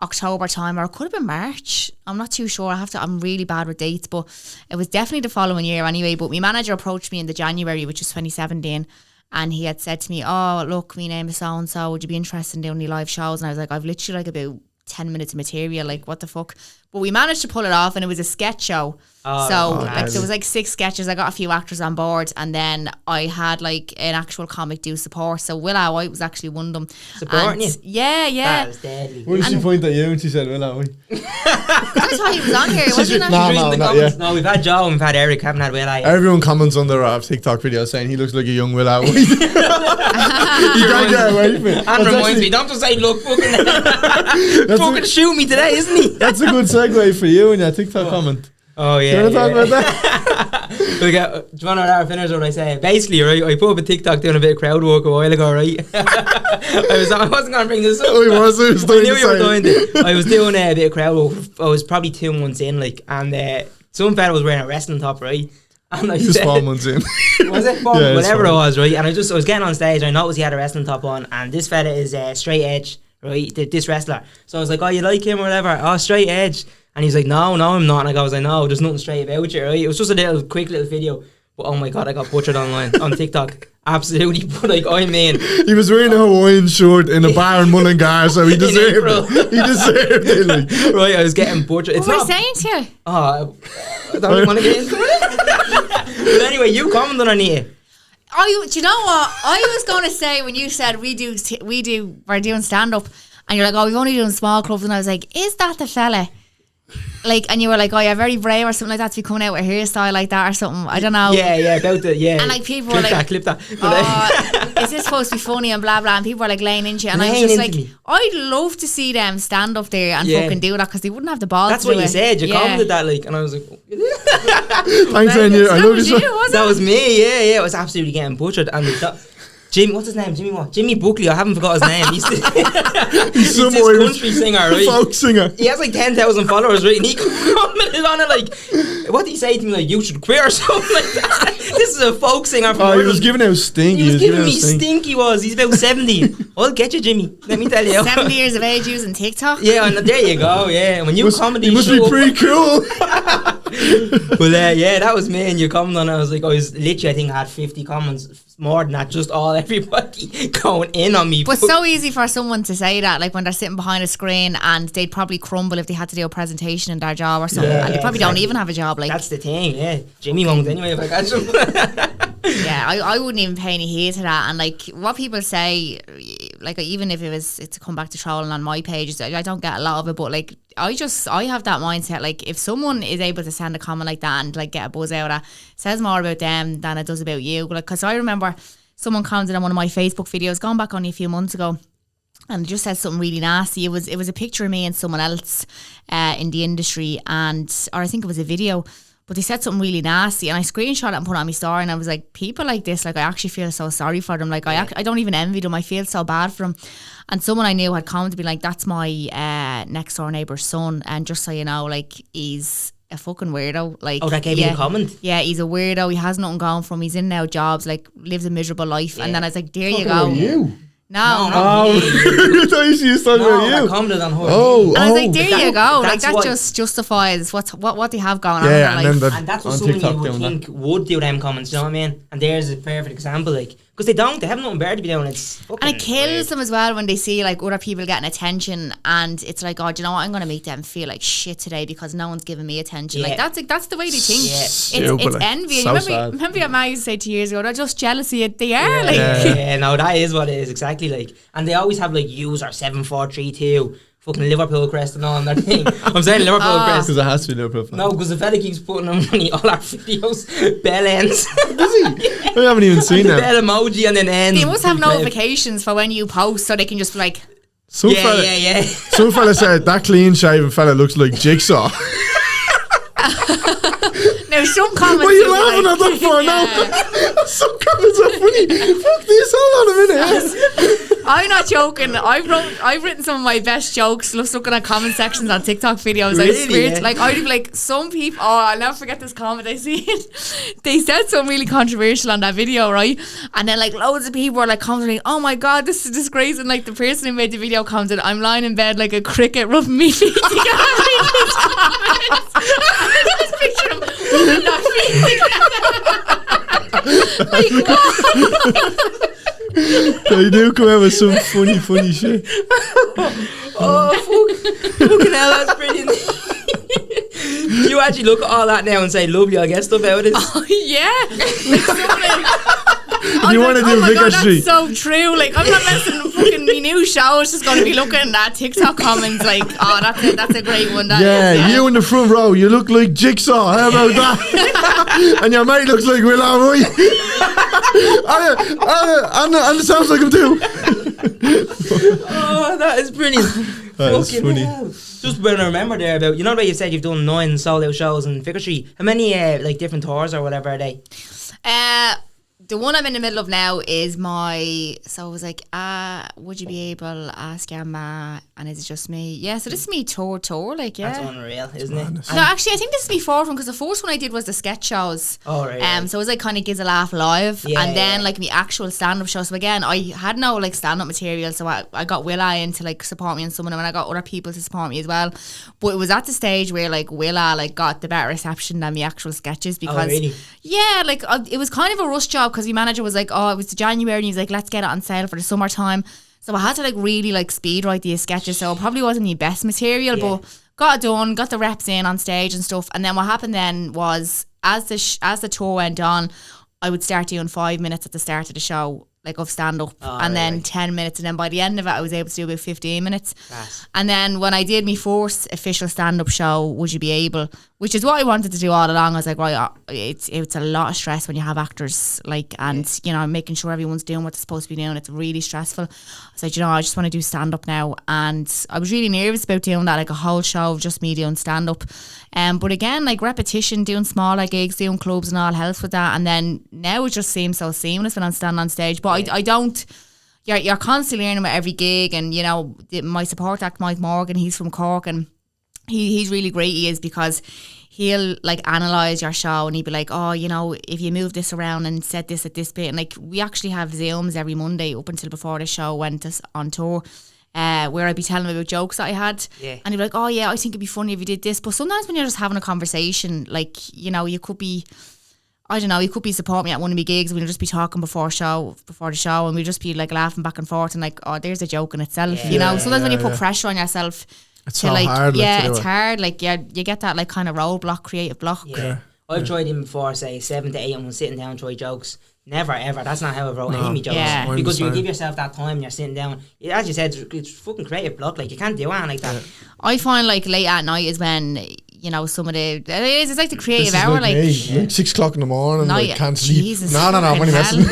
October time, or it could have been March. I'm not too sure. I'm really bad with dates, but it was definitely the following year anyway. But my manager approached me in the January, which was 2017, and he had said to me, oh, look, my name is so and so, would you be interested in doing any live shows? And I was like, I've literally like about 10 minutes of material, like what the fuck. But we managed to pull it off, and it was a sketch show. Like there was like 6 sketches. I got a few actors on board, and then I had like an actual comic do support. So Willow White was actually one of them. Supporting you? Yeah. That was deadly. What did she point at you when she said Willow White? I thought he was on here, wasn't it? No, we've had Joe and we've had Eric, haven't had Willow. Everyone comments under our TikTok video saying he looks like a young Willow White. You can't get away from it. And reminds me, don't just say, look, fucking shoot me today, isn't he? That's a good segue for you in your TikTok comment. Oh yeah. Do you want to talk about that? Do you want to know how finish what I say? Basically, right, I put up a TikTok doing a bit of crowd work a while ago, right? I wasn't going to bring this up. Oh, I knew you were doing it. I was doing a bit of crowd work. I was probably 2 months in, like, and some fella was wearing a wrestling top, right? And I said, 4 months in. Was it 4 months? Whatever it was, right? And I was getting on stage, and I noticed he had a wrestling top on, and this fella is straight edge, right? This wrestler. So I was like, oh, you like him or whatever? Oh, straight edge. And he's like, no, I'm not. And I was like, no, there's nothing straight about you, right? It was just a quick little video. But oh my god, I got butchered online on TikTok. Absolutely, but like I mean, He was wearing a Hawaiian shirt in a bar in Mullingar, so he deserved it. He deserved it. Like. Right, I was getting butchered. It's What not. was I saying to you? Oh, I don't even want to get into it. But anyway, you commented on it. Do you know what I was going to say when you said we're doing stand up, and you're like, oh, we're only doing small clubs, and I was like, is that the fella? Like, and you were like, oh, you're very brave or something like that to be coming out with a hairstyle like that or something. I don't know. Yeah, about the And like people were like, clip that. oh, is this supposed to be funny and blah blah? And people were like laying into you, and I was just like, I'd love to see them stand up there and fucking do that because they wouldn't have the balls. That's to what do you it. said. You commented that, like, and I was like, Thanks, Enya. I love you. that was me. Yeah, I was absolutely getting butchered. And Jimmy, what's his name? Jimmy what? Jimmy Buckley. I haven't forgot his name. He's some this Irish country singer, right? folk singer. He has like 10,000 followers, right? And he commented on it like, what did he say to me? Like, you should quit or something like that. This is a folk singer from He Ireland. was giving out stink. He was giving me stink. He was. He's about 70. I'll get you, Jimmy. Let me tell you. 70 years of age using TikTok. Yeah, and there you go. Yeah, when you comedy, He must be pretty cool. But yeah, that was me. And you commented on it. I was literally, I think I had 50 comments. More than that, just everybody going in on me. But so easy for someone to say that, like when they're sitting behind a screen, and they'd probably crumble if they had to do a presentation in their job or something, and they probably don't even have a job. Like that's the thing. Yeah, Jimmy won't anyway if I catch him. yeah, I wouldn't even pay any heed to that. And like what people say, like even if it's to come back to trolling on my pages, I don't get a lot of it. But like I have that mindset. Like if someone is able to send a comment like that and like get a buzz out of that, it says more about them than it does about you. Like, because I remember someone commented on one of my Facebook videos going back only a few months ago, and it just said something really nasty. It was a picture of me and someone else in the industry, or I think it was a video. But they said something really nasty, and I screenshot it and put it on my story, and I was like, people like this, like I actually feel so sorry for them. Like I don't even envy them. I feel so bad for them. And someone I knew had commented, be like, that's my next door neighbour's son, and just so you know, like he's a fucking weirdo. Like, that gave you a comment? Yeah, he's a weirdo. He has nothing going for him. He's in and out jobs, like lives a miserable life. And then I was like, there you go. You? No. I thought you was talking about you. I commented on her. And I was like, there you go. Like that what- just justifies what they have going Yeah, on. and then And that's what on someone TikTok you would doing that. think would do them comments, you know what I mean? And there's a perfect example, like, because they have nothing better to be doing. It's fucking And it kills weird. them as well when they see like other people getting attention, and it's like, oh, do you know what? I'm gonna make them feel like shit today because no one's giving me attention. Yeah. Like that's the way they think. Yeah. It's Stupid, envy. so And sad. remember what Maggie used to say 2 years ago? They're just jealousy. They are like. Yeah, no, that is what it is, exactly. Like, and they always have like user 7432 fucking Liverpool crest and all on their thing. I'm saying Liverpool crest. Because it has to be Liverpool fan. No, because the fella keeps putting on all our videos, bell ends. Does he? I haven't even seen the that. bell emoji and then ends. They must have notifications for when you post, so they can just be like. Some Yeah. Some fella said that clean shaven fella looks like Jigsaw. Now some comments. What are you will be laughing at that for now? Some comments are funny. Fuck this, hold on a minute. I'm not joking. I've written some of my best jokes just looking at comment sections on TikTok videos. Really? I swear, Yeah. like I'd be like, some people. Oh, I'll never forget this comment I seen. They said something really controversial on that video, right? And then like loads of people were like commenting, "Oh my god, this is disgrace!" And like the person who made the video commented, "I'm lying in bed like a cricket rubbing me feet together." I just picture him rubbing that feet together. Like, what? They do come out with some funny shit. Oh, fucking hell, that's brilliant. Do you actually look at all that now and say, love you, I guess stuff out of this? Oh, yeah. If you want to do oh my Vicar God, Street. that's so true. Like, I'm not messing fucking me new show. It's just going to be looking at TikTok comments like, oh, that's a great one. That Yeah, is, you in the front row, you look like Jigsaw. How about that? And your mate looks like Will Roy. And it sounds like him too. Oh, that is brilliant. That is Fucking funny. hell. Just when I remember there about, you know what you said you've done 9 sold out shows in Vicar Street. How many like different tours or whatever are they? The one I'm in the middle of now is so I was like, would you be able to ask your ma, and is it just me? Yeah, so this is me tour, like, yeah. That's unreal, isn't it? No, actually, I think this is me fourth one, because the first one I did was the sketch shows. Oh, right. So it was like kind of Gizalaugh live, Yeah, and then yeah. like my actual stand-up show. So again, I had no like stand-up material, so I got Willa in to like support me in some of them, and I got other people to support me as well. But it was at the stage where like Willa like got the better reception than the actual sketches, because really? yeah, like it was kind of a rush job, because the manager was like, oh, it was January, and he's like, let's get it on sale for the summertime. So I had to like really like speed write these sketches, so it probably wasn't the best material, but got it done, got the reps in on stage and stuff. And then what happened then was, as the tour went on, I would start doing 5 minutes at the start of the show, like of stand up, and then 10 minutes, and then by the end of it I was able to do about 15 minutes. And then when I did my first official stand up show, Would You Be Able, which is what I wanted to do all along, I was like, right, it's a lot of stress when you have actors, like, and you know, making sure everyone's doing what they're supposed to be doing. It's really stressful. I was like, you know, I just want to do stand up now, and I was really nervous about doing that, like a whole show of just me doing stand up. But again, like repetition, doing smaller gigs, doing clubs and all helps with that. And then now it just seems so seamless when I'm standing on stage. But I don't. You're constantly learning with every gig, and you know, my support act, Mike Morgan, he's from Cork, and he's really great. He is, because he'll like analyse your show, and he'd be like, oh, you know, if you move this around and set this at this bit, and like we actually have Zooms every Monday up until before the show went on tour. Where I'd be telling him about jokes that I had, and he'd be like, oh yeah, I think it'd be funny if you did this. But sometimes when you're just having a conversation, like, you know, you could be, I don't know, you could be supporting me at one of my gigs, and we'll just be talking before the show, and we'll just be like laughing back and forth, and like, oh, there's a joke in itself, you know. Sometimes when you put pressure on yourself, it's to so like, hard. it's hard. Like, you get that like kind of roadblock, creative block. I've tried him before, say 7 to 8, and I'm sitting down and try jokes. Never ever. That's not how I wrote any of my jokes. Because you give yourself that time and you're sitting down. As you said, it's fucking creative block. Like, you can't do anything like that. I find like late at night is when, you know, some of the it's like the creative hour, like 6 o'clock in the morning, like can't sleep. Jesus, no, I'm only messing.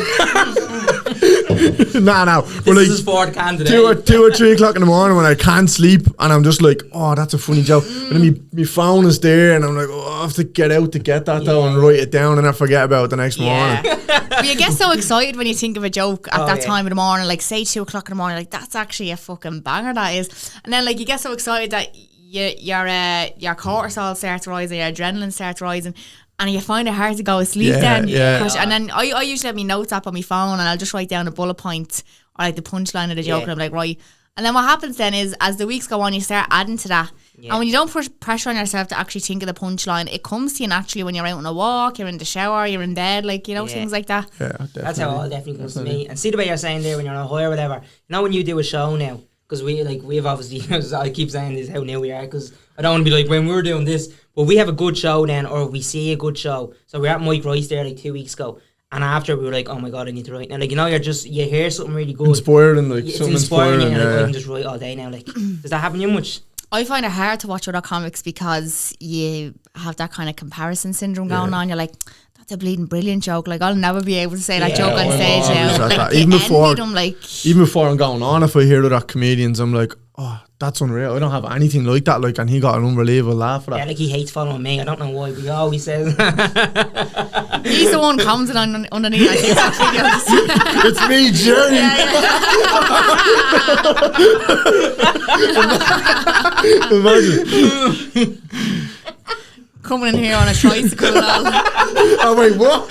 No. This like, is his fourth candidate. 2 or 3 o'clock in the morning when I can't sleep, and I'm just like, oh, that's a funny joke. And then my phone is there, and I'm like, oh, I have to get out to get that though, and write it down, and I forget about it the next morning. But you get so excited when you think of a joke at that time of the morning, like say 2 o'clock in the morning, like that's actually a fucking banger, that is. And then like you get so excited that your cortisol starts rising, your adrenaline starts rising, and you find it hard to go to sleep then. And then I usually have my notes app on my phone, and I'll just write down a bullet point or like the punchline of the joke, and I'm like, right. And then what happens then is, as the weeks go on, you start adding to that. And when you don't put pressure on yourself to actually think of the punchline, it comes to you naturally when you're out on a walk, you're in the shower, you're in bed, like, you know, things like that. Yeah, definitely. That's how it all definitely comes to me. And see the way you're saying there when you're on a high or whatever. You know, when you do a show now, because we've obviously, I keep saying this, how new we are, because I don't want to be like, when we're doing this, but we have a good show then, or we see a good show. So we were at Mike Rice there like 2 weeks ago, and after we were like, oh my god, I need to write. And like, you know, you hear something really good, inspiring, like it's something inspiring, and inspiring, like, I can just write all day now. Like, does that happen to you much? I find it hard to watch other comics because you have that kind of comparison syndrome going on. You're like, that's a bleeding brilliant joke. Like, I'll never be able to say that joke on stage now. Like like, even before I'm going on, if I hear other comedians, I'm like, oh, that's unreal. I don't have anything like that. Like, and he got an unbelievable laugh for that. Yeah, like he hates following me. I don't know why, but he always says. He's the one commenting on underneath. I think that's videos. It's me, Jerry. Imagine. Coming in here on a tricycle. Oh wait, what?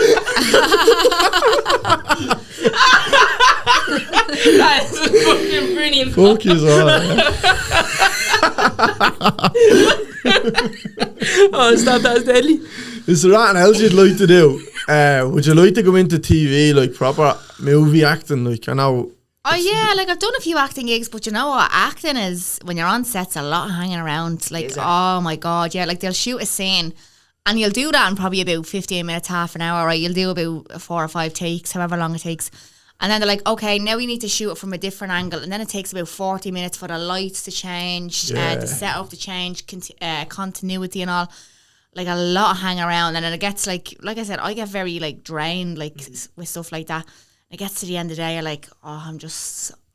That is fucking brilliant. Fuck you, Oh, stop, that's deadly. Is there anything else you'd like to do? Would you like to go into TV, like proper movie acting? Like, I know. Oh yeah, like I've done a few acting gigs, but you know what, acting is, when you're on sets, a lot of hanging around. Like, oh my god, yeah, like they'll shoot a scene and you'll do that in probably about 15 minutes, half an hour, right? You'll do about 4 or 5 takes, however long it takes. And then they're like, okay, now we need to shoot it from a different angle. And then it takes about 40 minutes for the lights to change, the setup to change, continuity and all. Like, a lot of hang around. And then it gets like I said, I get very like drained, like with stuff like that. it gets to the end of the day, you're like, oh,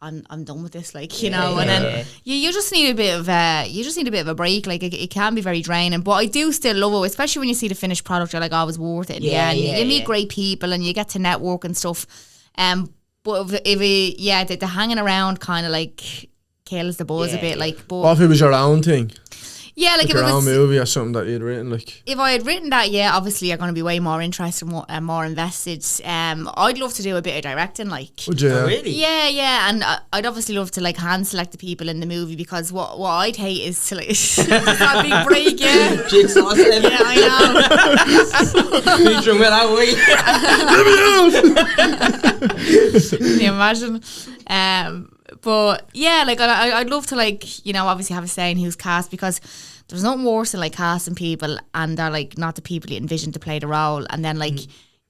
I'm done with this, like, you know, and then you just need a bit of a break. Like it can be very draining, but I do still love it, especially when you see the finished product. You're like, oh, it was worth it in the end. You meet great people and you get to network and stuff. But the hanging around kind of like kills the buzz a bit. Like, but what if it was your own thing? Yeah, like if your it own was movie or something that you'd written, like. If I had written that, obviously you're going to be way more interested and more invested. I'd love to do a bit of directing, like. Would you? Oh, really? Yeah, and I'd obviously love to like hand select the people in the movie, because what I'd hate is to like that big break, Jigsaw. Yeah, I know. Featuring with that way. Can you imagine? But yeah, like I'd love to, like, you know, obviously have a say in who's cast, because there's nothing worse than like casting people and they're like not the people you envisioned to play the role, and then like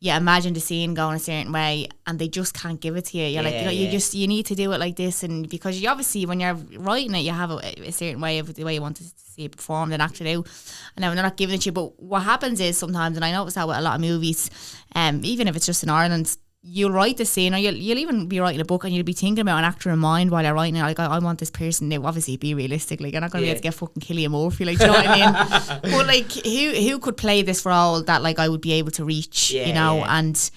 you imagine the scene going a certain way and they just can't give it to you. You're like, you know, you need to do it like this, and because you obviously when you're writing it, you have a certain way of the way you want to see it performed and acted out, and then when they're not giving it to you. But what happens is sometimes, and I notice that with a lot of movies, even if it's just in Ireland, you'll write the scene, or you'll even be writing a book and you'll be thinking about an actor in mind while you're writing it. Like, I want this person. Now, obviously, be realistic. Like, you're not going to be able to get fucking Cillian Murphy. Like, do you know what I mean? But like, who could play this role that like I would be able to reach? You know, and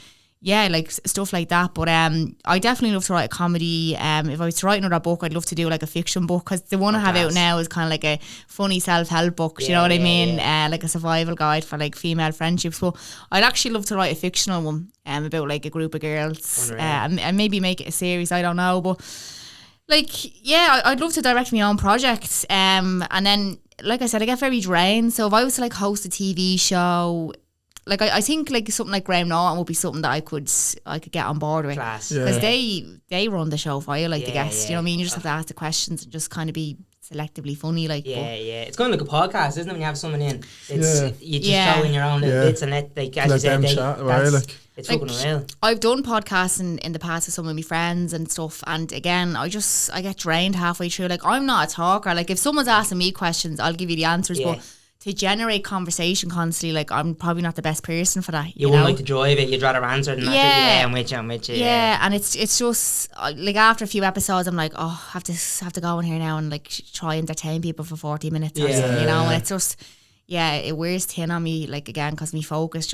like stuff like that. But I definitely love to write a comedy. If I was to write another book, I'd love to do like a fiction book, because the one I have out now is kind of like a funny self-help book. Do you know what I mean? Like a survival guide for like female friendships. But I'd actually love to write a fictional one about like a group of girls, and maybe make it a series. I don't know, but like, I'd love to direct my own projects. And then, like I said, I get very drained. So if I was to like host a TV show, like I think like something like Graham Norton would be something that I could get on board with, because they run the show for you, like the guests. You know what I mean? You just have to ask the questions and just kind of be selectively funny, like. It's kind of like a podcast, isn't it? When you have someone in, you just show in your own little bits and let, like, as you said, it's fucking real. I've done podcasts in the past with some of my friends and stuff, and again, I get drained halfway through. Like, I'm not a talker. Like, if someone's asking me questions, I'll give you the answers, but to generate conversation constantly, like, I'm probably not the best person for that. You wouldn't like to drive it. You'd rather answer than I'm with you. Yeah, and it's just like after a few episodes, I'm like, oh, I have to go in here now and like try and entertain people for 40 minutes or something, you know. And it's just it wears thin on me, like, again, because my focus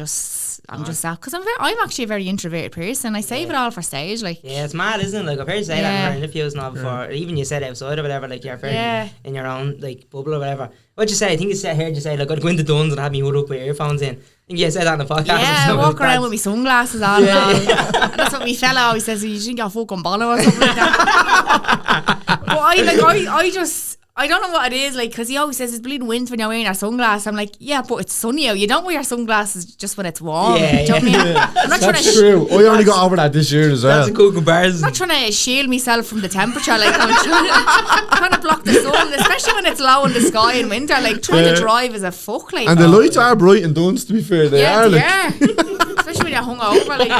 I'm just that, because I'm actually a very introverted person. I save it all for stage, like. Yeah, it's mad, isn't it? Like, I've heard you say that in interviews now before, even you said outside or whatever, like, you're very in your own like bubble or whatever. What'd you say? I think I heard you say, like, I'd go into Dunn's and have me hood up with earphones in. I think you said that in the podcast. Yeah, I walk around with my sunglasses on. And that's what my fella always says. You think you're fucking bono or something like that. But I don't know what it is, like, because he always says it's bleeding wind when you're wearing your sunglasses. I'm like, yeah, but it's sunny out. You don't wear your sunglasses just when it's warm. Do you know what I mean? I'm not That's true. I only got over that this year as well. That's a good comparison. I'm not trying to shield myself from the temperature. Like, I'm trying to block the sun, especially when it's low in the sky in winter. Like, trying to drive is a fuck. Like, and the lights are bright in Dunn's, to be fair. They are. Especially when you're hungover. Like.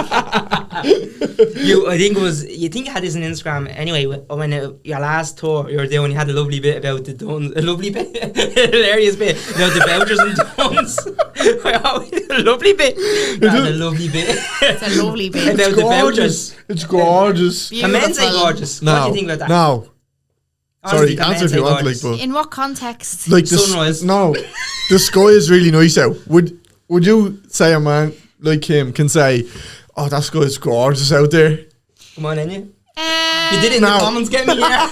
You think you had this on Instagram anyway, when your last tour you were doing, you had a lovely bit about the Duns, hilarious bit about the vouchers and Duns. A lovely bit. That's a lovely bit. It's a lovely bit. About the vouchers. It's gorgeous. Can men say gorgeous? No, what do you think about that? No. Honestly, sorry, answer if you want, like, but in what context? like sunrise. No, the sky is really nice out. Would you say a man like him can say, oh, that sky is gorgeous out there? Come on, Enya. You did it in the comments, get me here.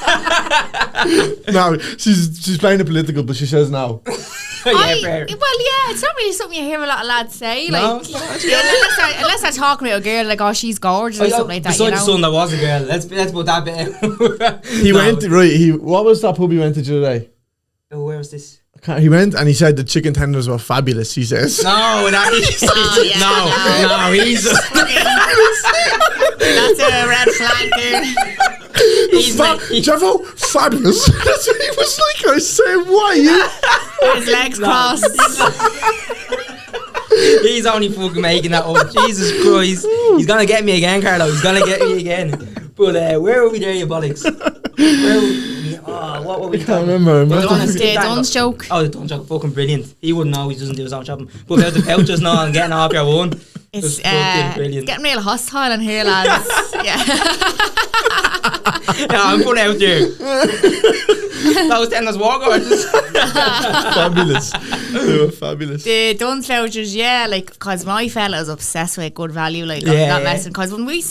No, she's playing the political, but she says no. It's not really something you hear a lot of lads say. Like, unless they're talking about a girl, like, oh, she's gorgeous or something like that. Besides the son, there was a girl. Let's put that bit. He went what was that pub he went to the other day? Oh, where was this? He went and he said the chicken tenders were fabulous. He says, "No, he's that's a red flag, dude." He's Jevo, fabulous. That's what he was like. I said, "Why?" His legs crossed. He's only fucking making that up. Jesus Christ, he's gonna get me again, Carlo. He's gonna get me again. But where were we there, you bollocks? What were we? I can't remember. The Dunn's joke. Oh, the Dunn's joke, fucking brilliant. He wouldn't know. He doesn't do his own shopping. But about the vouchers now and getting off your one. It's fucking brilliant. It's getting real hostile in here, lads. Yeah. Yeah, I'm going out there. That was Dennis Walker. Fabulous. They were fabulous. The Duns vouchers, yeah, like, because my fella was obsessed with good value, like, that lesson. Because when we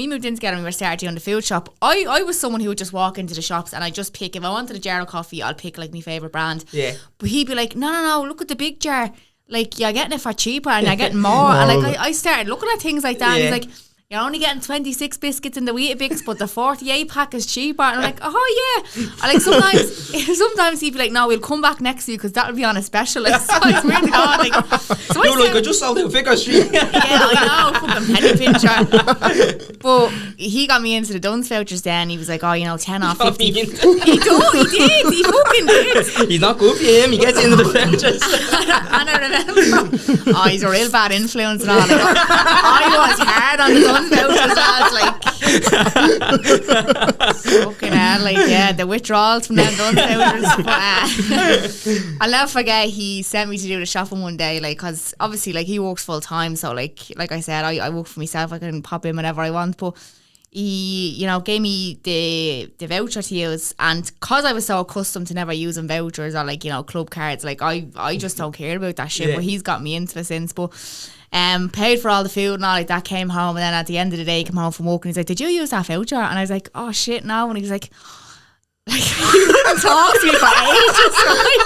moved in together and we were starting on the food shop, I was someone who would just walk into the shops and I'd just pick, if I wanted a jar of coffee, I'll pick, like, my favourite brand. Yeah. But he'd be like, no, look at the big jar. Like, you're getting it for cheaper and you're getting more. And, like, I started looking at things like that. And he's like, you're only getting 26 biscuits in the Weetabix, but the 48 pack is cheaper. And I'm like, oh yeah. And like sometimes he'd be like, no, we'll come back next week because that'll be on a special. Like, so I swear to God, like, so I just sold out Vicar Street. Yeah, I know, fucking penny pincher. But he got me into the Duns vouchers then. He was like, oh, 10 off 50. He did. He fucking did. He's not good for him. He gets into the vouchers. And I remember, he's a real bad influence and all. Like, I was hard on the Duns vouchers, lads, like fucking hell, like, yeah, the withdrawals from them Duns vouchers. But I'll never forget, he sent me to do the shopping one day, like, because obviously, like, he works full time, so like I said, I work for myself. I can pop in whenever I want, but he, gave me the voucher to use, and because I was so accustomed to never using vouchers or, like, club cards, like, I just don't care about that shit. But he's got me into it since. But paid for all the food and all like that, came home, and then at the end of the day, he came home from work and he's like, did you use that voucher? And I was like, oh shit, no. And he's like, he wouldn't talk to me for ages, right?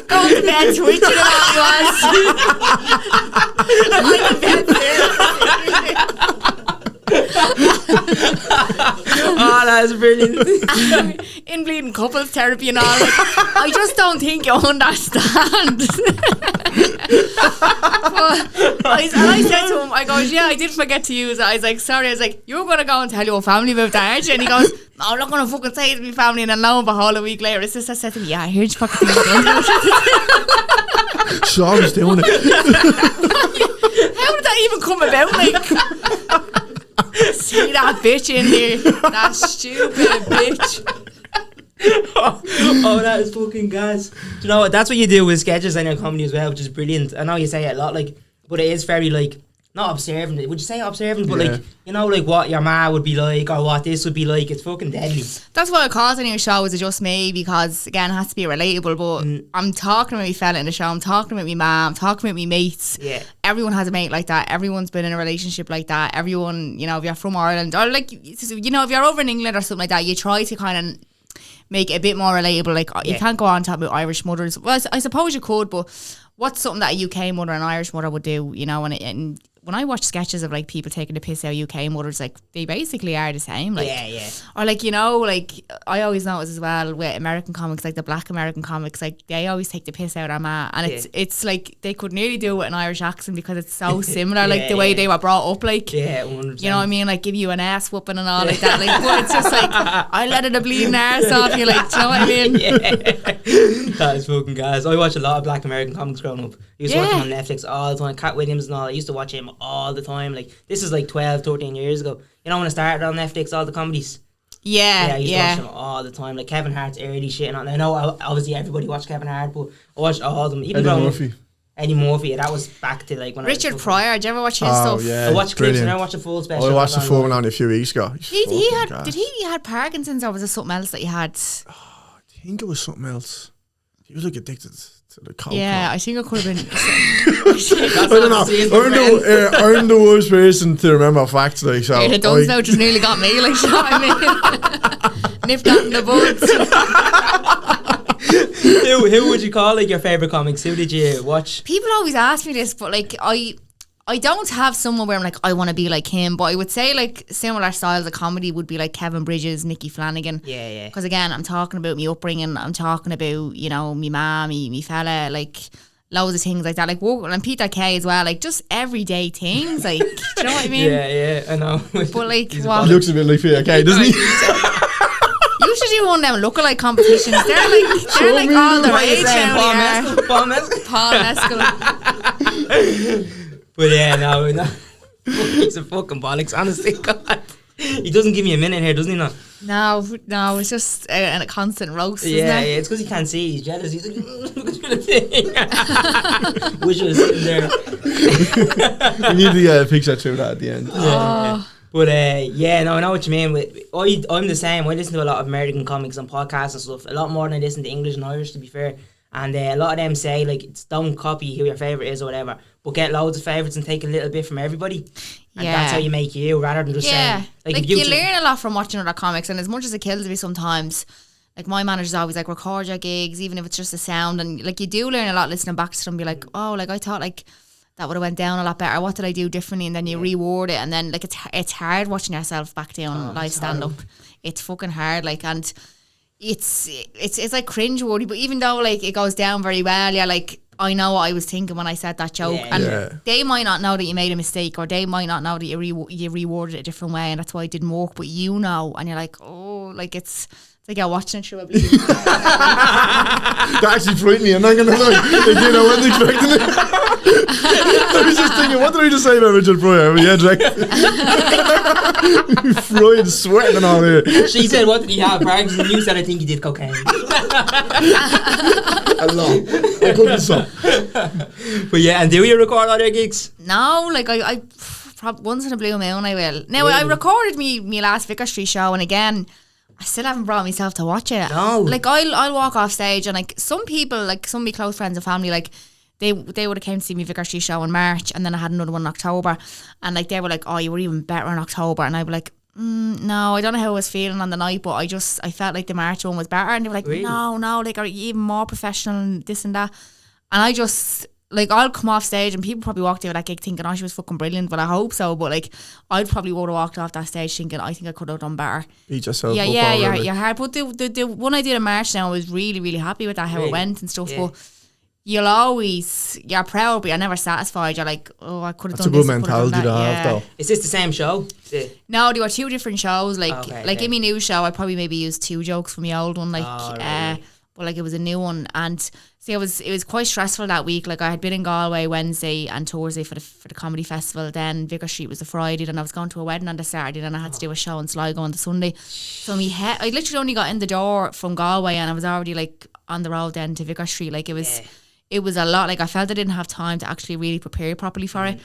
Going to bed twitching about he was. I'm in bed Oh, that's brilliant. In bleeding couples therapy and all, like, I just don't think you understand. I said to him, I goes, yeah, I did forget to use it. I was like, sorry. I was like, you were going to go and tell your family about that, aren't you? And he goes, no, I'm not going to fucking say it to my family. And then lo and behold, a week later, his sister said to me, yeah, I heard you fucking think So I was doing it. How did that even come about? Like, see that bitch in here, that stupid bitch. Oh, that is fucking gas. Do you know what? That's what you do with sketches and your comedy as well, which is brilliant. I know you say it a lot, like, but it is very, like, not observant. Would you say observant? But like, like what your ma would be like or what this would be like. It's fucking deadly. That's what I call it in your show, is it just me? Because again, it has to be relatable. But I'm talking about my fella in the show. I'm talking about my mom. I'm talking about my mates. Yeah. Everyone has a mate like that. Everyone's been in a relationship like that. Everyone, if you're from Ireland or like, if you're over in England or something like that, you try to kind of make it a bit more relatable. Like, you can't go on talking about Irish mothers. Well, I suppose you could, but what's something that a UK mother and Irish mother would do, and when I watch sketches of like people taking the piss out of UK mothers, like, they basically are the same. Like, or like, like, I always notice as well with American comics, like the black American comics, like, they always take the piss out of ma, and it's like they could nearly do it with an Irish accent because it's so similar, like the way they were brought up, like, 100%. You know what I mean, like, give you an ass whooping and all like that, like, but it's just like, I let it a bleeding arse off you, like, do you know what I mean? That is fucking gas. I watch a lot of black American comics growing up. I used to watch him on Netflix all the time. Cat Williams and all. I used to watch him all the time. Like, this is like 12, 13 years ago. When I started on Netflix, all the comedies. I used to watch them all the time. Like Kevin Hart's early shit. And I know obviously everybody watched Kevin Hart, but I watched all of them. Even Eddie Murphy. That was back to like when Richard Pryor. Did you ever watch his stuff? Yeah, I watched clips and I watched the full special. I watched the full one only a few weeks ago. Did he had Parkinson's, or was it something else that he had? I think it was something else. He was like addicted to the cocaine. Yeah, I think it could have been. I don't know. I'm the worst person to remember facts, like, so. The Duns now just nearly got me, like, you know what I mean? Nipped that in the buds. Who would you call like your favourite comics? Who did you watch? People always ask me this, but like I don't have someone where I'm like, I want to be like him, but I would say like similar styles of comedy would be like Kevin Bridges, Nicky Flanagan. Yeah. Because again, I'm talking about me upbringing. I'm talking about, me mum, me fella, like loads of things like that. Like, and Peter Kay as well, like just everyday things. Like, do you know what I mean? Yeah, I know. But like, he looks a bit like Peter Kay, doesn't he? You should do one of them lookalike competitions. They're like all the rage now. Paul Mescal. But yeah, no. He's a fucking bollocks, honestly, God. He doesn't give me a minute here, doesn't he? Not. No, it's just a constant roast, Yeah, isn't it? yeah, it's because he can't see. He's jealous. He's like, look at the thing. Wish I was sitting there. We need to get a picture through that at the end. Oh. But yeah, no, I know what you mean. I'm the same. I listen to a lot of American comics and podcasts and stuff. A lot more than I listen to English and Irish, to be fair. And a lot of them say, like, don't copy who your favourite is or whatever, but get loads of favourites and take a little bit from everybody. And that's how you make you, rather than just saying... Like you learn a lot from watching other comics, and as much as it kills me sometimes, like my manager's always like, record your gigs, even if it's just a sound, and like you do learn a lot listening back to them, be like, oh, like I thought like that would have went down a lot better, what did I do differently, and then you reward it, and then like it's hard watching yourself back down live stand-up. It's fucking hard, like, and it's like cringe-worthy, but even though like it goes down very well, you're like, I know what I was thinking when I said that joke, and they might not know that you made a mistake, or they might not know that you reworded it a different way, and that's why it didn't work, but you know, and you're like, oh, like it's like you're watching it through a bleed. That actually frightened me, I'm not gonna lie. Like, I wasn't expecting it. I was just thinking, what did I just say about Richard Pryor? Yeah, Jack. Freud sweating and all here. She said, what did he have? Parkinson, and you said, I think he did cocaine. A lot. I couldn't stop. But yeah, and do you record all your gigs? No, like I once in a blue moon I will. Now, I recorded me last Vicar Street show, and again, I still haven't brought myself to watch it. No. Like I'll walk off stage, and like some people, like some of my close friends and family, like they would have came to see me Vicar Street show in March, and then I had another one in October, and like they were like, oh, you were even better in October, and I'd be like, no, I don't know how I was feeling on the night, but I felt like the March one was better, and they were like, really? no, like, are you even more professional and this and that, and I just, like, I'll come off stage and people probably walked out of that gig thinking, oh, she was fucking brilliant, but I hope so, but like, I'd probably would have walked off that stage thinking, I think I could have done better. Beat yourself yeah, up. You're hard, but the one I did in March now, I was really, really happy with that, how it went and stuff, but you're proud, but you're never satisfied. You're like, oh, I could have done this. That's a good mentality to have, though. Is this the same show? No, they were two different shows. Like, in my new show, I probably maybe used 2 jokes from my old one. Like, really? But like it was a new one, and see, it was quite stressful that week. Like I had been in Galway Wednesday and Thursday for the comedy festival. Then Vicar Street was the Friday, and I was going to a wedding on the Saturday, and I had to do a show in Sligo on the Sunday. So I literally only got in the door from Galway, and I was already like on the road then to Vicar Street. Like it was a lot. Like I felt I didn't have time to actually really prepare properly for it.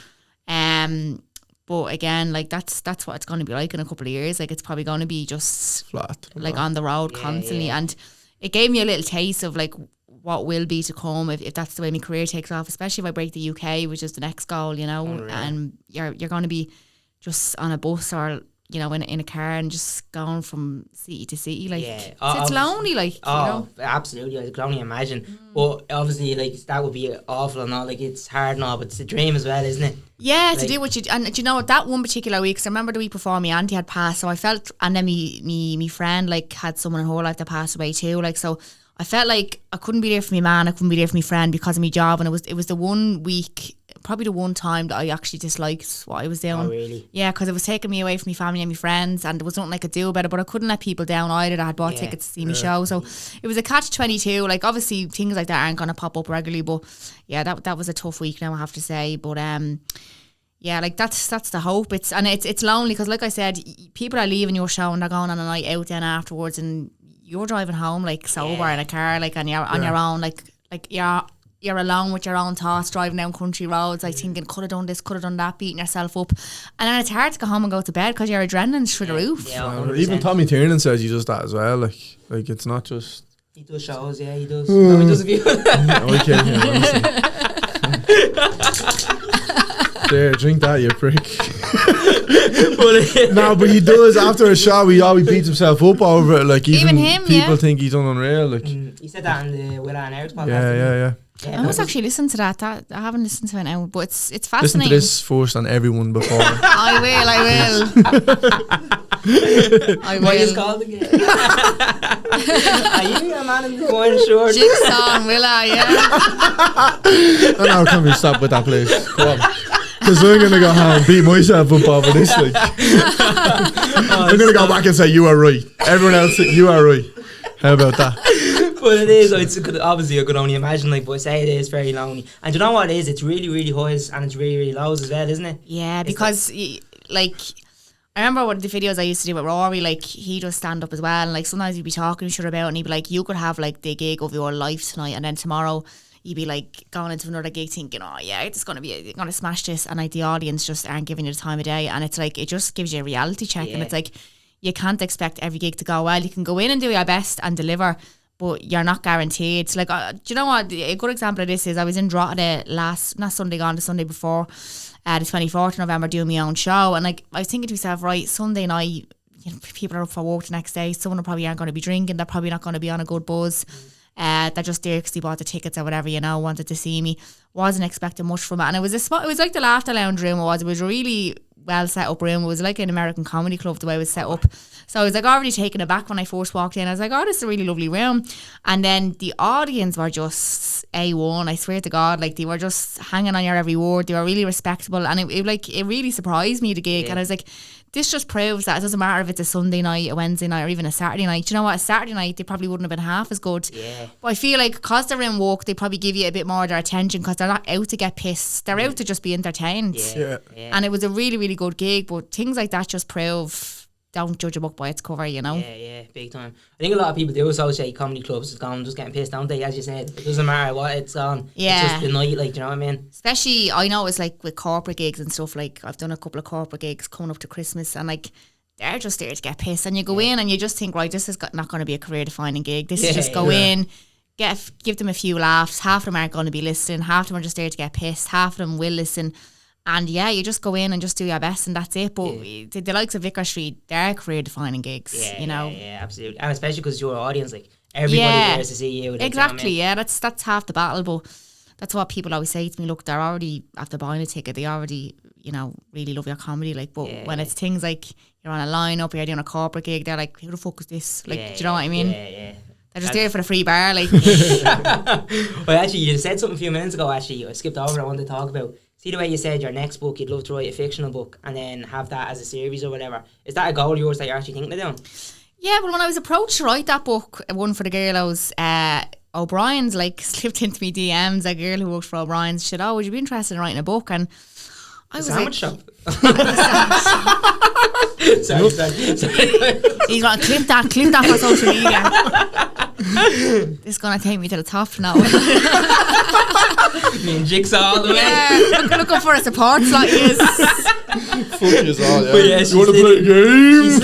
But again, like that's what it's going to be like in a couple of years. Like it's probably going to be just flat, like on the road constantly, and it gave me a little taste of like what will be to come if that's the way my career takes off, especially if I break the UK, which is the next goal, you know. And you're going to be just on a bus or, you know, in a car and just going from city to city, like it's lonely, like, you know. Absolutely, I can only imagine. But obviously, like, that would be awful and all, like, it's hard and all, but it's a dream as well, isn't it? Yeah, like, to do what you, and do you know what, that one particular week, because I remember the week before my auntie had passed, so I felt, and then me friend like had someone in her life that passed away too, like, so I felt like I couldn't be there for my man, I couldn't be there for my friend because of my job, and it was the one week, probably the one time that I actually disliked what I was doing. Oh, really? Yeah, because it was taking me away from my family and my friends, and there was nothing I could do about it, but I couldn't let people down either that had bought tickets to see me show, so it was a catch-22. Like, obviously things like that aren't going to pop up regularly, but yeah, that was a tough week now, I have to say. But yeah, like that's the hope. It's lonely because, like I said, people are leaving your show and they're going on a night out then afterwards, and you're driving home like sober in a car, like, and you're on your own, like you're alone with your own thoughts, driving down country roads, like thinking, could have done this, could have done that, beating yourself up, and then it's hard to go home and go to bed because your adrenaline's through the roof. Yeah, even Tommy Tiernan says he does that as well. Like it's not just. He does shows, yeah, he does. No, he does a few. There, drink that, you prick. No, but he does. After a shot, he always beats himself up over it. Like even him, people think he's done unreal. Like he said that on the Will and Eric's podcast. Yeah. I must actually listen to that. I haven't listened to it now, but it's fascinating. Listen to this first on everyone before. I will. What is called again? Are you a man in the one short? Jigsaw and Willa, yeah. And now can we stop with that, please? Come on. Because I'm going to go home and beat myself up over this. Like. I'm going to go back and say, you are right. Everyone else, you are right. How about that? But it is, obviously I could only imagine, like, but I say it is very lonely. And do you know what it is? It's really, really highs and it's really, really lows as well, isn't it? Yeah, because, like, I remember one of the videos I used to do with Rory, like he does stand up as well, and like sometimes we'd be talking to each other about it, and he'd be like, you could have like the gig of your life tonight, and then tomorrow you'd be like going into another gig thinking, oh yeah, it's gonna smash this, and like the audience just aren't giving you the time of day, and it's like it just gives you a reality check, and it's like you can't expect every gig to go well. You can go in and do your best and deliver, but you're not guaranteed. Like, do you know what? A good example of this is I was in Drogheda the Sunday before, the 24th of November, doing my own show, and like I was thinking to myself, right, Sunday night, you know, people are up for work the next day. Some of them probably aren't going to be drinking. They're probably not going to be on a good buzz. They're just there because they bought the tickets or whatever, you know, wanted to see me. Wasn't expecting much from it, and it was a spot. It was like the Laughter Lounge room. It was a really well set up room. It was like an American comedy club the way it was set up. So I was like already taken aback when I first walked in. I was like, oh, this is a really lovely room. And then the audience were just A1, I swear to God. Like they were just hanging on your every word. They were really respectable, and it really surprised me, the gig. And I was like, this just proves that it doesn't matter if it's a Sunday night, a Wednesday night, or even a Saturday night. Do you know what? A Saturday night, they probably wouldn't have been half as good. Yeah. But I feel like because they're in work, they probably give you a bit more of their attention because they're not out to get pissed. They're out to just be entertained. Yeah. And it was a really, really good gig. But things like that just prove, don't judge a book by its cover, you know? Yeah, big time. I think a lot of people do associate comedy clubs with going, just getting pissed, don't they? As you said, it doesn't matter what it's on. Yeah. It's just the night, like, do you know what I mean? Especially, I know it's like with corporate gigs and stuff, like I've done a couple of corporate gigs coming up to Christmas, and like they're just there to get pissed, and you go in and you just think, right, this is not going to be a career defining gig. This is just go in, give them a few laughs. Half of them aren't going to be listening, half of them are just there to get pissed, half of them will listen. And yeah, you just go in and just do your best, and that's it. But the likes of Vicar Street, they're career defining gigs, you know? Yeah, absolutely. And especially because your audience, like everybody cares to see you. Exactly, you know what I mean? That's half the battle. But that's what people always say to me, look, they're already, after buying a ticket, they already, you know, really love your comedy. Like, but when it's things like you're on a lineup, you're doing a corporate gig, they're like, who the fuck is this? Like, do you know what I mean? Yeah. They're just there for the free bar, like. Well, actually, you said something a few minutes ago, actually, I skipped over, I wanted to talk about. See the way you said your next book, you'd love to write a fictional book and then have that as a series or whatever. Is that a goal of yours that you're actually thinking of doing? Yeah, well, when I was approached to write that book, one for the girls, O'Brien's like slipped into me DMs, a girl who worked for O'Brien's, she said, oh, would you be interested in writing a book? And I was sandwich like, shop. Sorry. He's going to clip that for social media. This is going to take me to the top now. Me and Jigsaw all the way. Yeah, looking for a support slot. Fuck you all, yeah. But yeah, you want to play a game?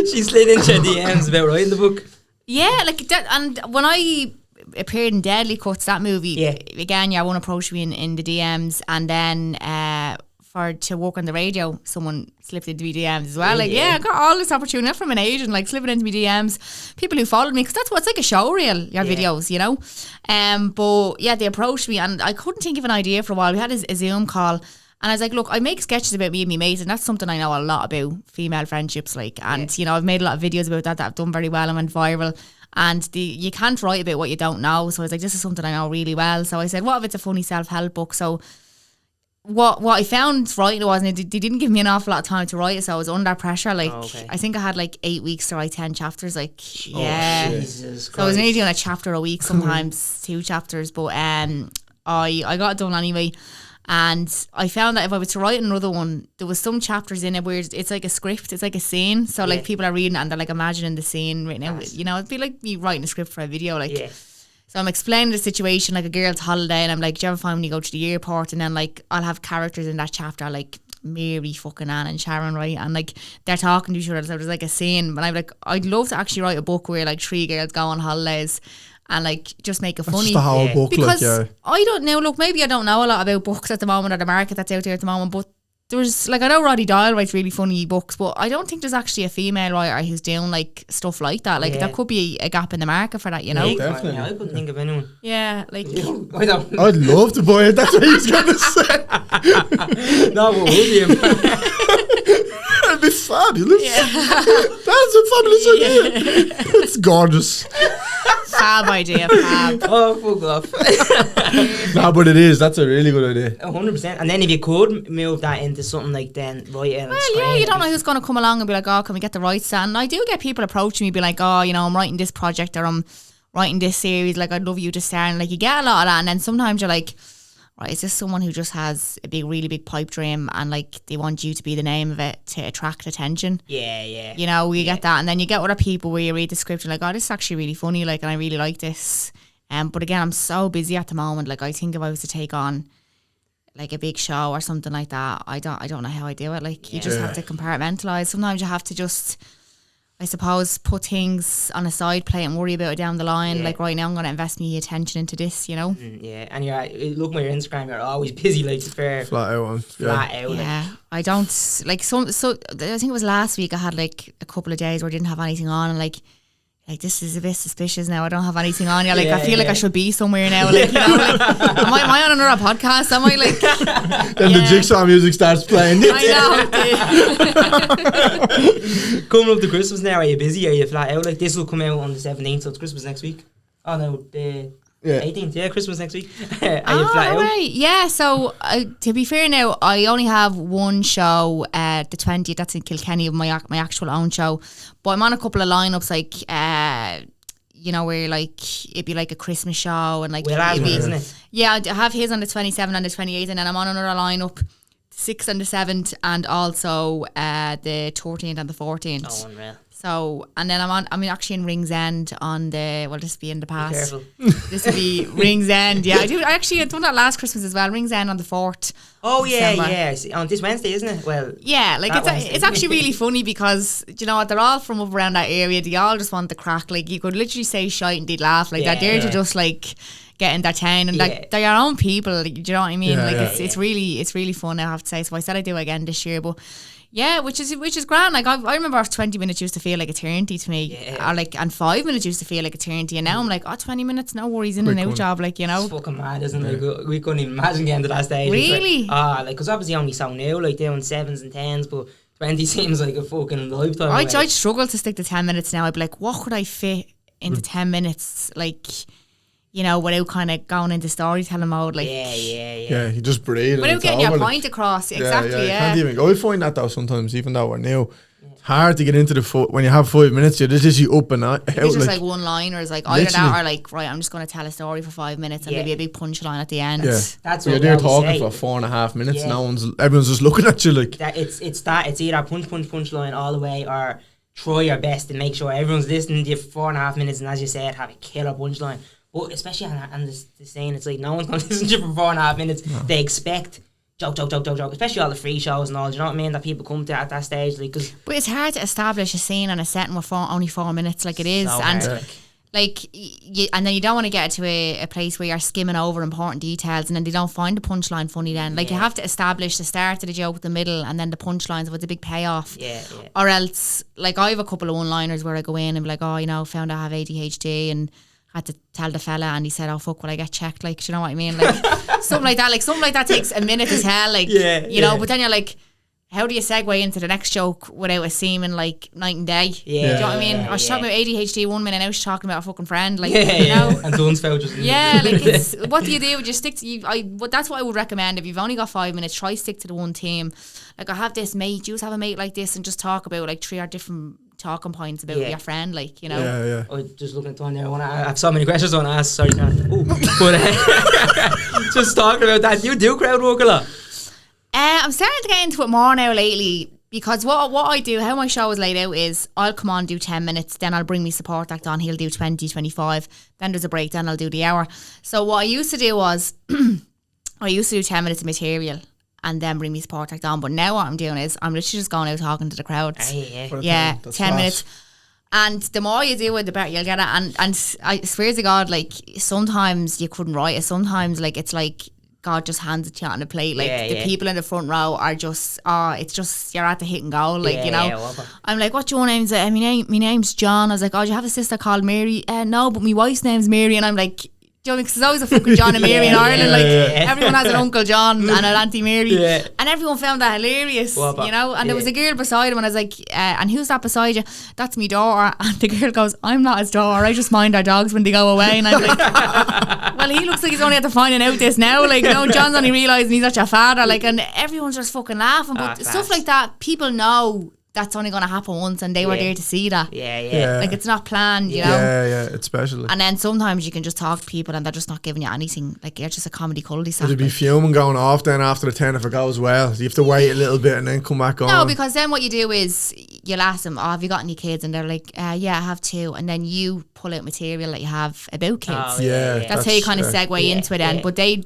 She slid into DMs about writing the book. Yeah, like that. And when I appeared in Deadly Cuts, that movie, again, one approached me in the DMs, and then to work on the radio, someone slipped into my DMs as well. I got all this opportunity from an agent, like slipping into my DMs, people who followed me, because that's what's like a show reel, your videos, you know. But yeah, they approached me, and I couldn't think of an idea for a while. We had a Zoom call, and I was like, look, I make sketches about me and my mates, and that's something I know a lot about, female friendships, like, and you know, I've made a lot of videos about that have done very well and went viral. And you can't write about what you don't know. So I was like, this is something I know really well. So I said, what if it's a funny self-help book? So what I found writing it wasn't, they didn't give me an awful lot of time to write it, so I was under pressure. Like, I think I had like 8 weeks to write 10 chapters. Like, Jesus Christ. So I was only doing a chapter a week, sometimes 2 chapters. But I got it done anyway. And I found that if I was to write another one, there was some chapters in it where it's like a script, it's like a scene. So like people are reading it and they're like imagining the scene right now. You know, it'd be like me writing a script for a video. Like, so I'm explaining the situation, like a girl's holiday, and I'm like, do you ever find when you go to the airport, and then like I'll have characters in that chapter like Mary, fucking Anne and Sharon, right? And like they're talking to each other, so there's like a scene. But I'm like, I'd love to actually write a book where like 3 girls go on holidays and like just make it funny. That's the whole book, because like, I don't know, look, maybe I don't know a lot about books at the moment, or the market that's out there at the moment, but there's like, I know Roddy Dial writes really funny books, but I don't think there's actually a female writer who's doing like stuff like that. Like there could be a gap in the market for that, you know. Definitely. I couldn't think of anyone. Yeah, like I don't. I'd love to buy it. That's what he's gonna say. No, but would you? That'd be fabulous. That's a fabulous idea. It's gorgeous. Fab idea, fab. Oh, fuck off. No, but it is. That's a really good idea. 100%. And then if you could move that into something like then write it on screen. Well, yeah, you don't know who's going to come along and be like, oh, can we get the rights? And I do get people approaching me, be like, oh, you know, I'm writing this project, or I'm writing this series, like I'd love you to star. And like you get a lot of that, and then sometimes you're like, right, is this someone who just has a really big pipe dream and like they want you to be the name of it to attract attention? Yeah. You know, you get that, and then you get other people where you read the script and like, oh, this is actually really funny, like, and I really like this. But again, I'm so busy at the moment. Like, I think if I was to take on like a big show or something like that, I don't know how I do it. Like, you just have to compartmentalize. Sometimes you have to just, I suppose, put things on a side plate and worry about it down the line. Like, right now I'm going to invest my attention into this, you know? Yeah, and you're looking at your Instagram, you're always busy, like, fair. Flat out. Yeah, I don't, like, so I think it was last week I had like a couple of days where I didn't have anything on, and like this is a bit suspicious now. I don't have anything on. Yeah, like I feel like I should be somewhere now. Like, you know, like, am I on another podcast? Am I like? Then the Jigsaw music starts playing. I know. Coming up to Christmas now, are you busy? Are you flat out? Like, this will come out on the 17th, so it's Christmas next week. Oh no, the 18th. Yeah, Christmas next week. Are you flat out? Right. Yeah. So to be fair, now I only have one show. The 20th. That's in Kilkenny, my actual own show. But I'm on a couple of lineups, like you know, where like it'd be like a Christmas show and like isn't it? Yeah, I have his on the 27th and the 28th, and then I'm on another lineup, 6th and the 7th, and also the 13th and the 14th. Oh, unreal. So, and then I'm actually in Rings End on the, well, this will be in the past. Be careful. This will be Rings End. Yeah, I done that last Christmas as well. Rings End on the 4th. Oh yeah. On this Wednesday, isn't it? Well, yeah, like it's actually really funny because, you know what, they're all from up around that area. They all just want the crack. Like, you could literally say shite and they'd laugh. Like, they're there to just like get in their town, and like they're your own people. Like, do you know what I mean? It's really fun, I have to say. So I said I'd do it again this year, but. Yeah, which is grand. Like, I remember 20 minutes used to feel like eternity to me, or like, and 5 minutes used to feel like eternity, and now I'm like, 20 minutes, no worries, in and out job, like, you know. It's fucking mad, isn't it? Like, we couldn't even imagine getting to that stage. Really? Like, because obviously only so new, like doing 7s and 10s, but 20 seems like a fucking lifetime. I'd struggle to stick to 10 minutes now. I'd be like, what could I fit into 10 minutes? Like, you know, without kind of going into storytelling mode, like yeah, you just breathe without getting your point across. Exactly. You can't even go. I find that though sometimes, even though we're new, it's hard to get into the when you have 5 minutes. You're just up and out. It's just like one liners, like either that or like, right, I'm just going to tell a story for 5 minutes and maybe a big punchline at the end. Yeah, that's you're there talking for 4.5 minutes. Everyone's just looking at you like that. It's either punchline all the way, or try your best to make sure everyone's listening to you for 4.5 minutes, and as you said, have a killer punchline. But especially on the saying, it's like no one's going to listen to you for 4.5 minutes. No. They expect joke. Especially all the free shows and all. Do you know what I mean? That people come to at that stage, like. But it's hard to establish a scene and a setting with only 4 minutes, like it is, so and hard. Like, and then you don't want to get to a place where you're skimming over important details, and then they don't find the punchline funny. Then, like, you have to establish the start of the joke, the middle, and then the punchlines with the big payoff. Or else, like, I have a couple of one-liners where I go in and be like, oh, you know, found I have ADHD and had to tell the fella, and he said, oh fuck, will I get checked? Like, do you know what I mean? Like, something like that takes a minute to tell, like, you know, but then you're like, how do you segue into the next joke without it seeming like night and day? Do you know what I mean? I was talking about ADHD 1 minute, now she's talking about a fucking friend, like, you know? And Dunn's vouchers. Like, it's, what do you do? Just stick to, that's what I would recommend. If you've only got 5 minutes, try stick to the one theme. Like, I have this mate, you just have a mate like this, and just talk about like 3 or different talking points about your friend, like, you know. I just looking at Tony there. I have so many questions I want to ask. Sorry, but just talking about that, you do crowd work a lot. I'm starting to get into it more now lately, because what I do, how my show is laid out is I'll come on, do 10 minutes, then I'll bring me support act on, he'll do 20, 25, then there's a break, then I'll do the hour. So what I used to do was I used to do 10 minutes of material and then bring me support act on. But now what I'm doing is I'm literally just going out talking to the crowds. 10 minutes. And the more you do it, the better you'll get it. And I swear to God, like, sometimes you couldn't write it. Sometimes, like, it's like God just hands it to you on a plate. Like, the people in the front row are just, it's just, you're at the hit and go. Like, you know. I'm like, what's your name? My name's John. I was like, oh, do you have a sister called Mary? No, but my wife's name's Mary. And I'm like, do you know, because there's always a fucking John and Mary in Ireland. Like, everyone has an Uncle John and an Auntie Mary. And everyone found that hilarious, you know. And there was a girl beside him, and I was like, and who's that beside you? That's me daughter. And the girl goes, I'm not his daughter, I just mind our dogs when they go away. And I'm like, well, he looks like he's only had to finding out this now. Like, you know, John's only realising he's not your father. Like, and everyone's just fucking laughing. But stuff like that, people know that's only going to happen once, and they were there to see that. Yeah. Like, it's not planned, you know? Yeah, it's special. And then sometimes you can just talk to people and they're just not giving you anything. Like, you're just a comedy cul-de-sac. There'd be fuming going off then after the 10 if it goes well. You have to wait a little bit and then come back on. No, because then what you do is you'll ask them, have you got any kids? And they're like, yeah, I have 2. And then you pull out material that you have about kids. Oh, That's how you kind of segue into it then. Yeah. But they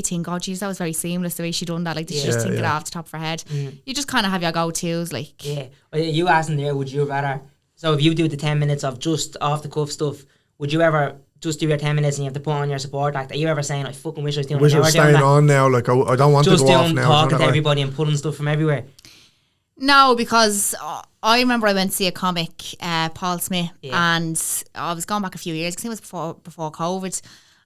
think, oh, geez, that was very seamless the way she done that. Like, they just think it off the top of her head. You just kind of have your go-tos, like. Yeah. Well, you asked in there, would you rather, so if you do the 10 minutes of just off the cuff stuff, would you ever just do your 10 minutes and you have to put on your support act? Are you ever saying, I fucking wish I was doing I was staying on now, like I don't want just to go off doing now. talking to everybody and pulling stuff from everywhere? No, because I remember I went to see a comic, Paul Smith, and I was going back a few years because it was before COVID,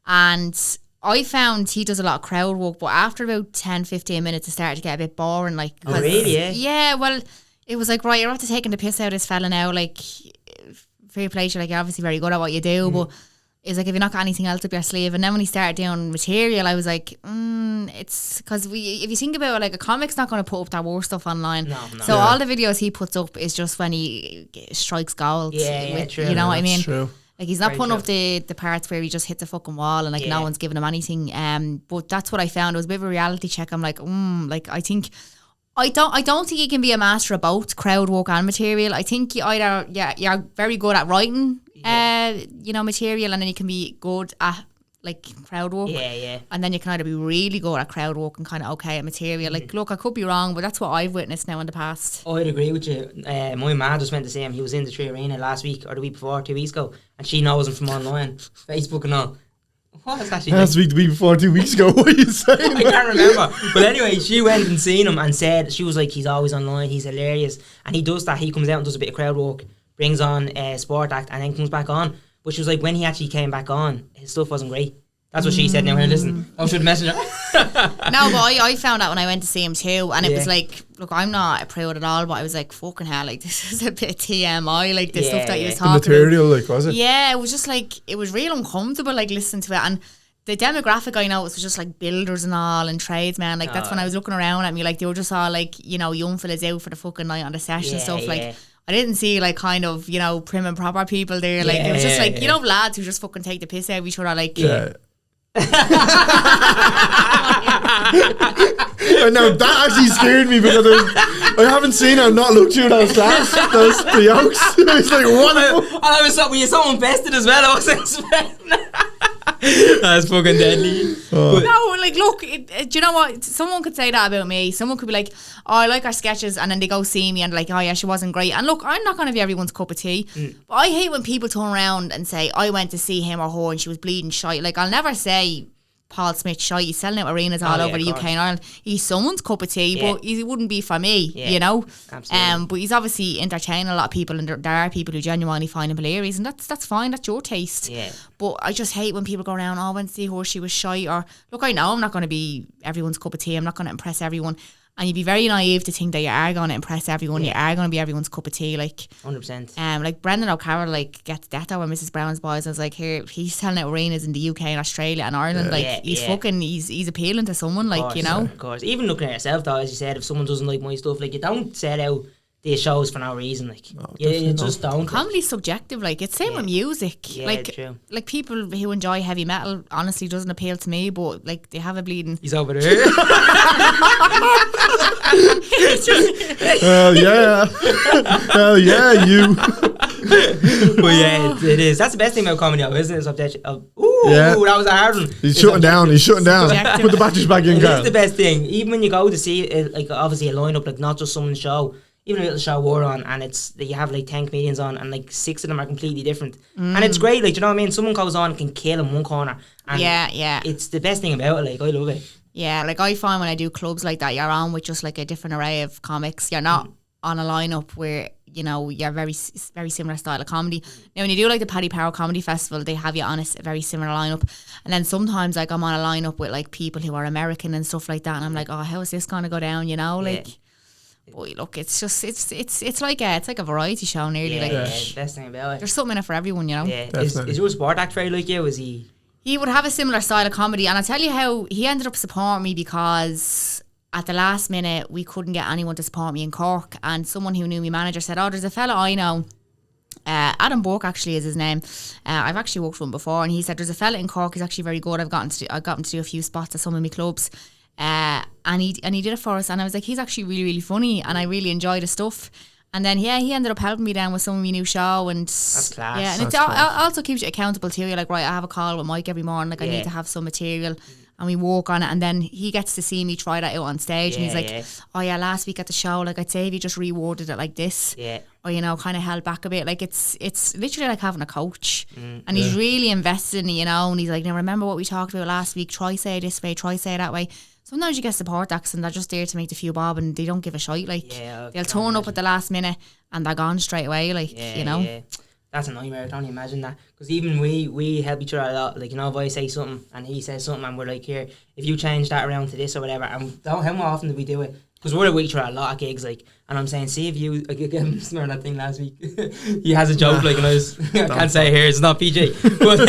and I found he does a lot of crowd work, but after about 10-15 minutes it started to get a bit boring. Like, oh really? Yeah, well, it was like, right, you're after taking the piss out of this fella now, like, fair play, you're obviously very good at what you do, but it's like, if you're not got anything else up your sleeve. And then when he started doing material, I was like, it's because if you think about it, like, a comic's not going to put up that war stuff online. No. So all the videos he puts up is just when he strikes gold. True. You know what I mean? True. Like, he's not Very putting true. up the parts where he just hits a fucking wall and like no one's giving him anything. But that's what I found. It was a bit of a reality check. I'm like, like, I don't think you can be a master of both crowd work and material. I think you either you're very good at writing material, and then you can be good at like crowd work. And then you can either be really good at crowd work and kind of okay at material. Like, look, I could be wrong, but that's what I've witnessed now in the past. I'd agree with you. My ma just went to see him. He was in the Tree Arena last week or the week before, 2 weeks ago, and she knows him from online, Facebook and all. What is actually? Last week, the week before, 2 weeks ago. What are you saying? I can't remember. But anyway, she went and seen him and said, she was like, he's always online, he's hilarious. And he does that. He comes out and does a bit of crowd work, brings on a sport act, and then comes back on. But she was like, when he actually came back on, his stuff wasn't great. That's what she said. Now, listen, I should message her. No, but I found out when I went to see him too, and it was like, look, I'm not a prude at all, but I was like, fucking hell, like, this is a bit TMI, like, the stuff that he was The talking material, about. like, was it? Yeah, it was just like, it was real uncomfortable, like, listening to it. And the demographic I know was just like builders and all and tradesmen. Like, that's when I was looking around at me, like, they were just all like, young fellas out for the fucking night on the session and stuff. Like, I didn't see like kind of, prim and proper people there. Like, it was just like, lads who just fucking take the piss out of each other. Like, I know, that actually scared me because I haven't seen her not look through those glass, the yolks. It's like, what? I was so, were you so invested as well? I was expecting. That's fucking deadly. No, like, look, do you know what? Someone could say that about me. Someone could be like, oh, I like her sketches, and then they go see me and like, oh yeah, she wasn't great. And look, I'm not going to be everyone's cup of tea, but I hate when people turn around and say, I went to see him or her and she was bleeding shite. Like, I'll never say Paul Smith shite. He's selling out arenas all over the UK and Ireland. He's someone's cup of tea, but he wouldn't be for me, Absolutely. But he's obviously entertaining a lot of people, and there are people who genuinely find him hilarious, and that's fine. That's your taste. But I just hate when people go around, oh, I went to see her, she was shite. Or, look, I know I'm not going to be everyone's cup of tea. I'm not going to impress everyone. And you'd be very naive to think that you are going to impress everyone. You are going to be everyone's cup of tea. Like, 100%. Like, Brendan O'Carroll, like, gets that when Mrs. Brown's Boys. I was like, here, he's selling out arenas in the UK and Australia and Ireland. He's appealing to someone, like, Of course. Even looking at yourself, though, as you said, if someone doesn't like my stuff, like, you don't sell out these shows for no reason, like, you just don't. Comedy's subjective, like, it's same with music. True. Like, people who enjoy heavy metal honestly doesn't appeal to me, but like, they have a bleeding. He's over there. Hell yeah. Hell yeah, you. Well, yeah, it is. That's the best thing about comedy, though, isn't it? That was a hard one. He's shutting down. Subjective. Put the batteries back in, It Carl. is the best thing. Even when you go to see it, like, obviously a lineup, like, not just someone's show, even a little show we're on, and it's you have like 10 comedians on, and like 6 of them are completely different, and it's great. Like, you know what I mean? Someone goes on and can kill in one corner, and it's the best thing about it. Like, I love it. Yeah, like, I find when I do clubs like that, you're on with just like a different array of comics. You're not on a lineup where you're very similar style of comedy. Now, when you do like the Paddy Power Comedy Festival, they have you on a very similar lineup, and then sometimes like I'm on a lineup with like people who are American and stuff like that, and I'm like, oh, how is this gonna go down? Like. Boy, look, it's just it's like a variety show nearly. The best thing about it. There's something in it for everyone, Yeah, is your sport act very like you? Is he? He would have a similar style of comedy, and I'll tell you how he ended up supporting me, because at the last minute, we couldn't get anyone to support me in Cork, and someone who knew me manager said, "Oh, there's a fella I know. Adam Burke actually is his name. I've actually worked with him before, and he said there's a fella in Cork. He's actually very good. I got him to do a few spots at some of my clubs, and he did it for us. And I was like, he's actually really, really funny, and I really enjoy the stuff." And then he ended up helping me down with some of my new show, and That's class. yeah, and it also keeps you accountable too. You're like, right, I have a call with Mike every morning. Like I need to have some material. And we work on it, and then he gets to see me try that out on stage, and he's like, "Oh yeah, last week at the show, like I'd say if you just reworded it like this, or you know, kind of held back a bit, like it's literally like having a coach, and he's really invested in it, you know, and he's like, now remember what we talked about last week? Try say it this way, try say it that way." Sometimes you get support acts and they're just there to make the few bob, and they don't give a shite. Like they'll turn up at the last minute and they're gone straight away. Like you know. Yeah. That's a nightmare. I can't imagine that. Because even we help each other a lot. Like, you know, if I say something and he says something and we're like, here, if you change that around to this or whatever, and how more often do we do it? Because we're with each other a lot of gigs, like, and I'm saying, see if you, like, again, smearing that thing last week. He has a joke, like, and I can't say it here, it's not PG. But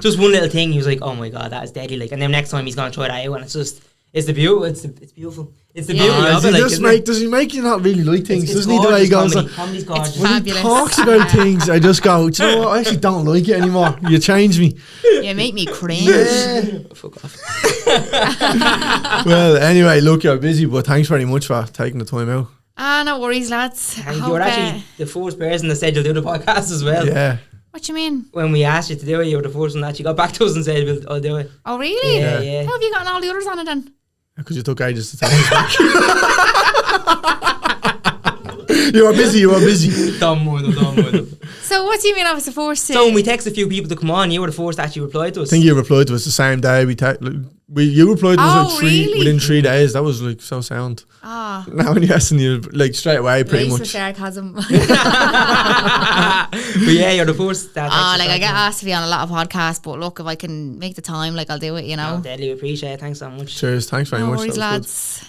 just one little thing, he was like, oh my God, that is deadly. Like, and then next time he's going to try that out, and it's just, it's the beauty, it's beautiful. It's the beauty of it. Does he make you not really like things? Doesn't he? The way he goes, comedy's gorgeous. When he talks about things, I just go, do you know what? I actually don't like it anymore. You change me. You make me cringe. Fuck off. Well, anyway, look, you're busy, but thanks very much for taking the time out. No worries, lads. And you're actually the first person that said you'll do the podcast as well. Yeah. What do you mean? When we asked you to do it, you were the first one that actually got back to us and said, I'll do it. Oh, really? Yeah. How have you gotten all the others on it then? Because you took ages to tell us back. You are busy. Dumb with them. So what do you mean I was the first to? So when we text a few people to come on, you were the first to actually reply to us. I think you replied to us the same day. You replied to us within 3 days. That was like so sound. Ah. Now when you're asking you like straight away, pretty much. Sarcasm. But yeah, you're the first. Like I get asked to be on a lot of podcasts, but look, if I can make the time, like I'll do it. You know. Deadly appreciate it. Thanks so much. Cheers. Thanks very much. No worries, lads.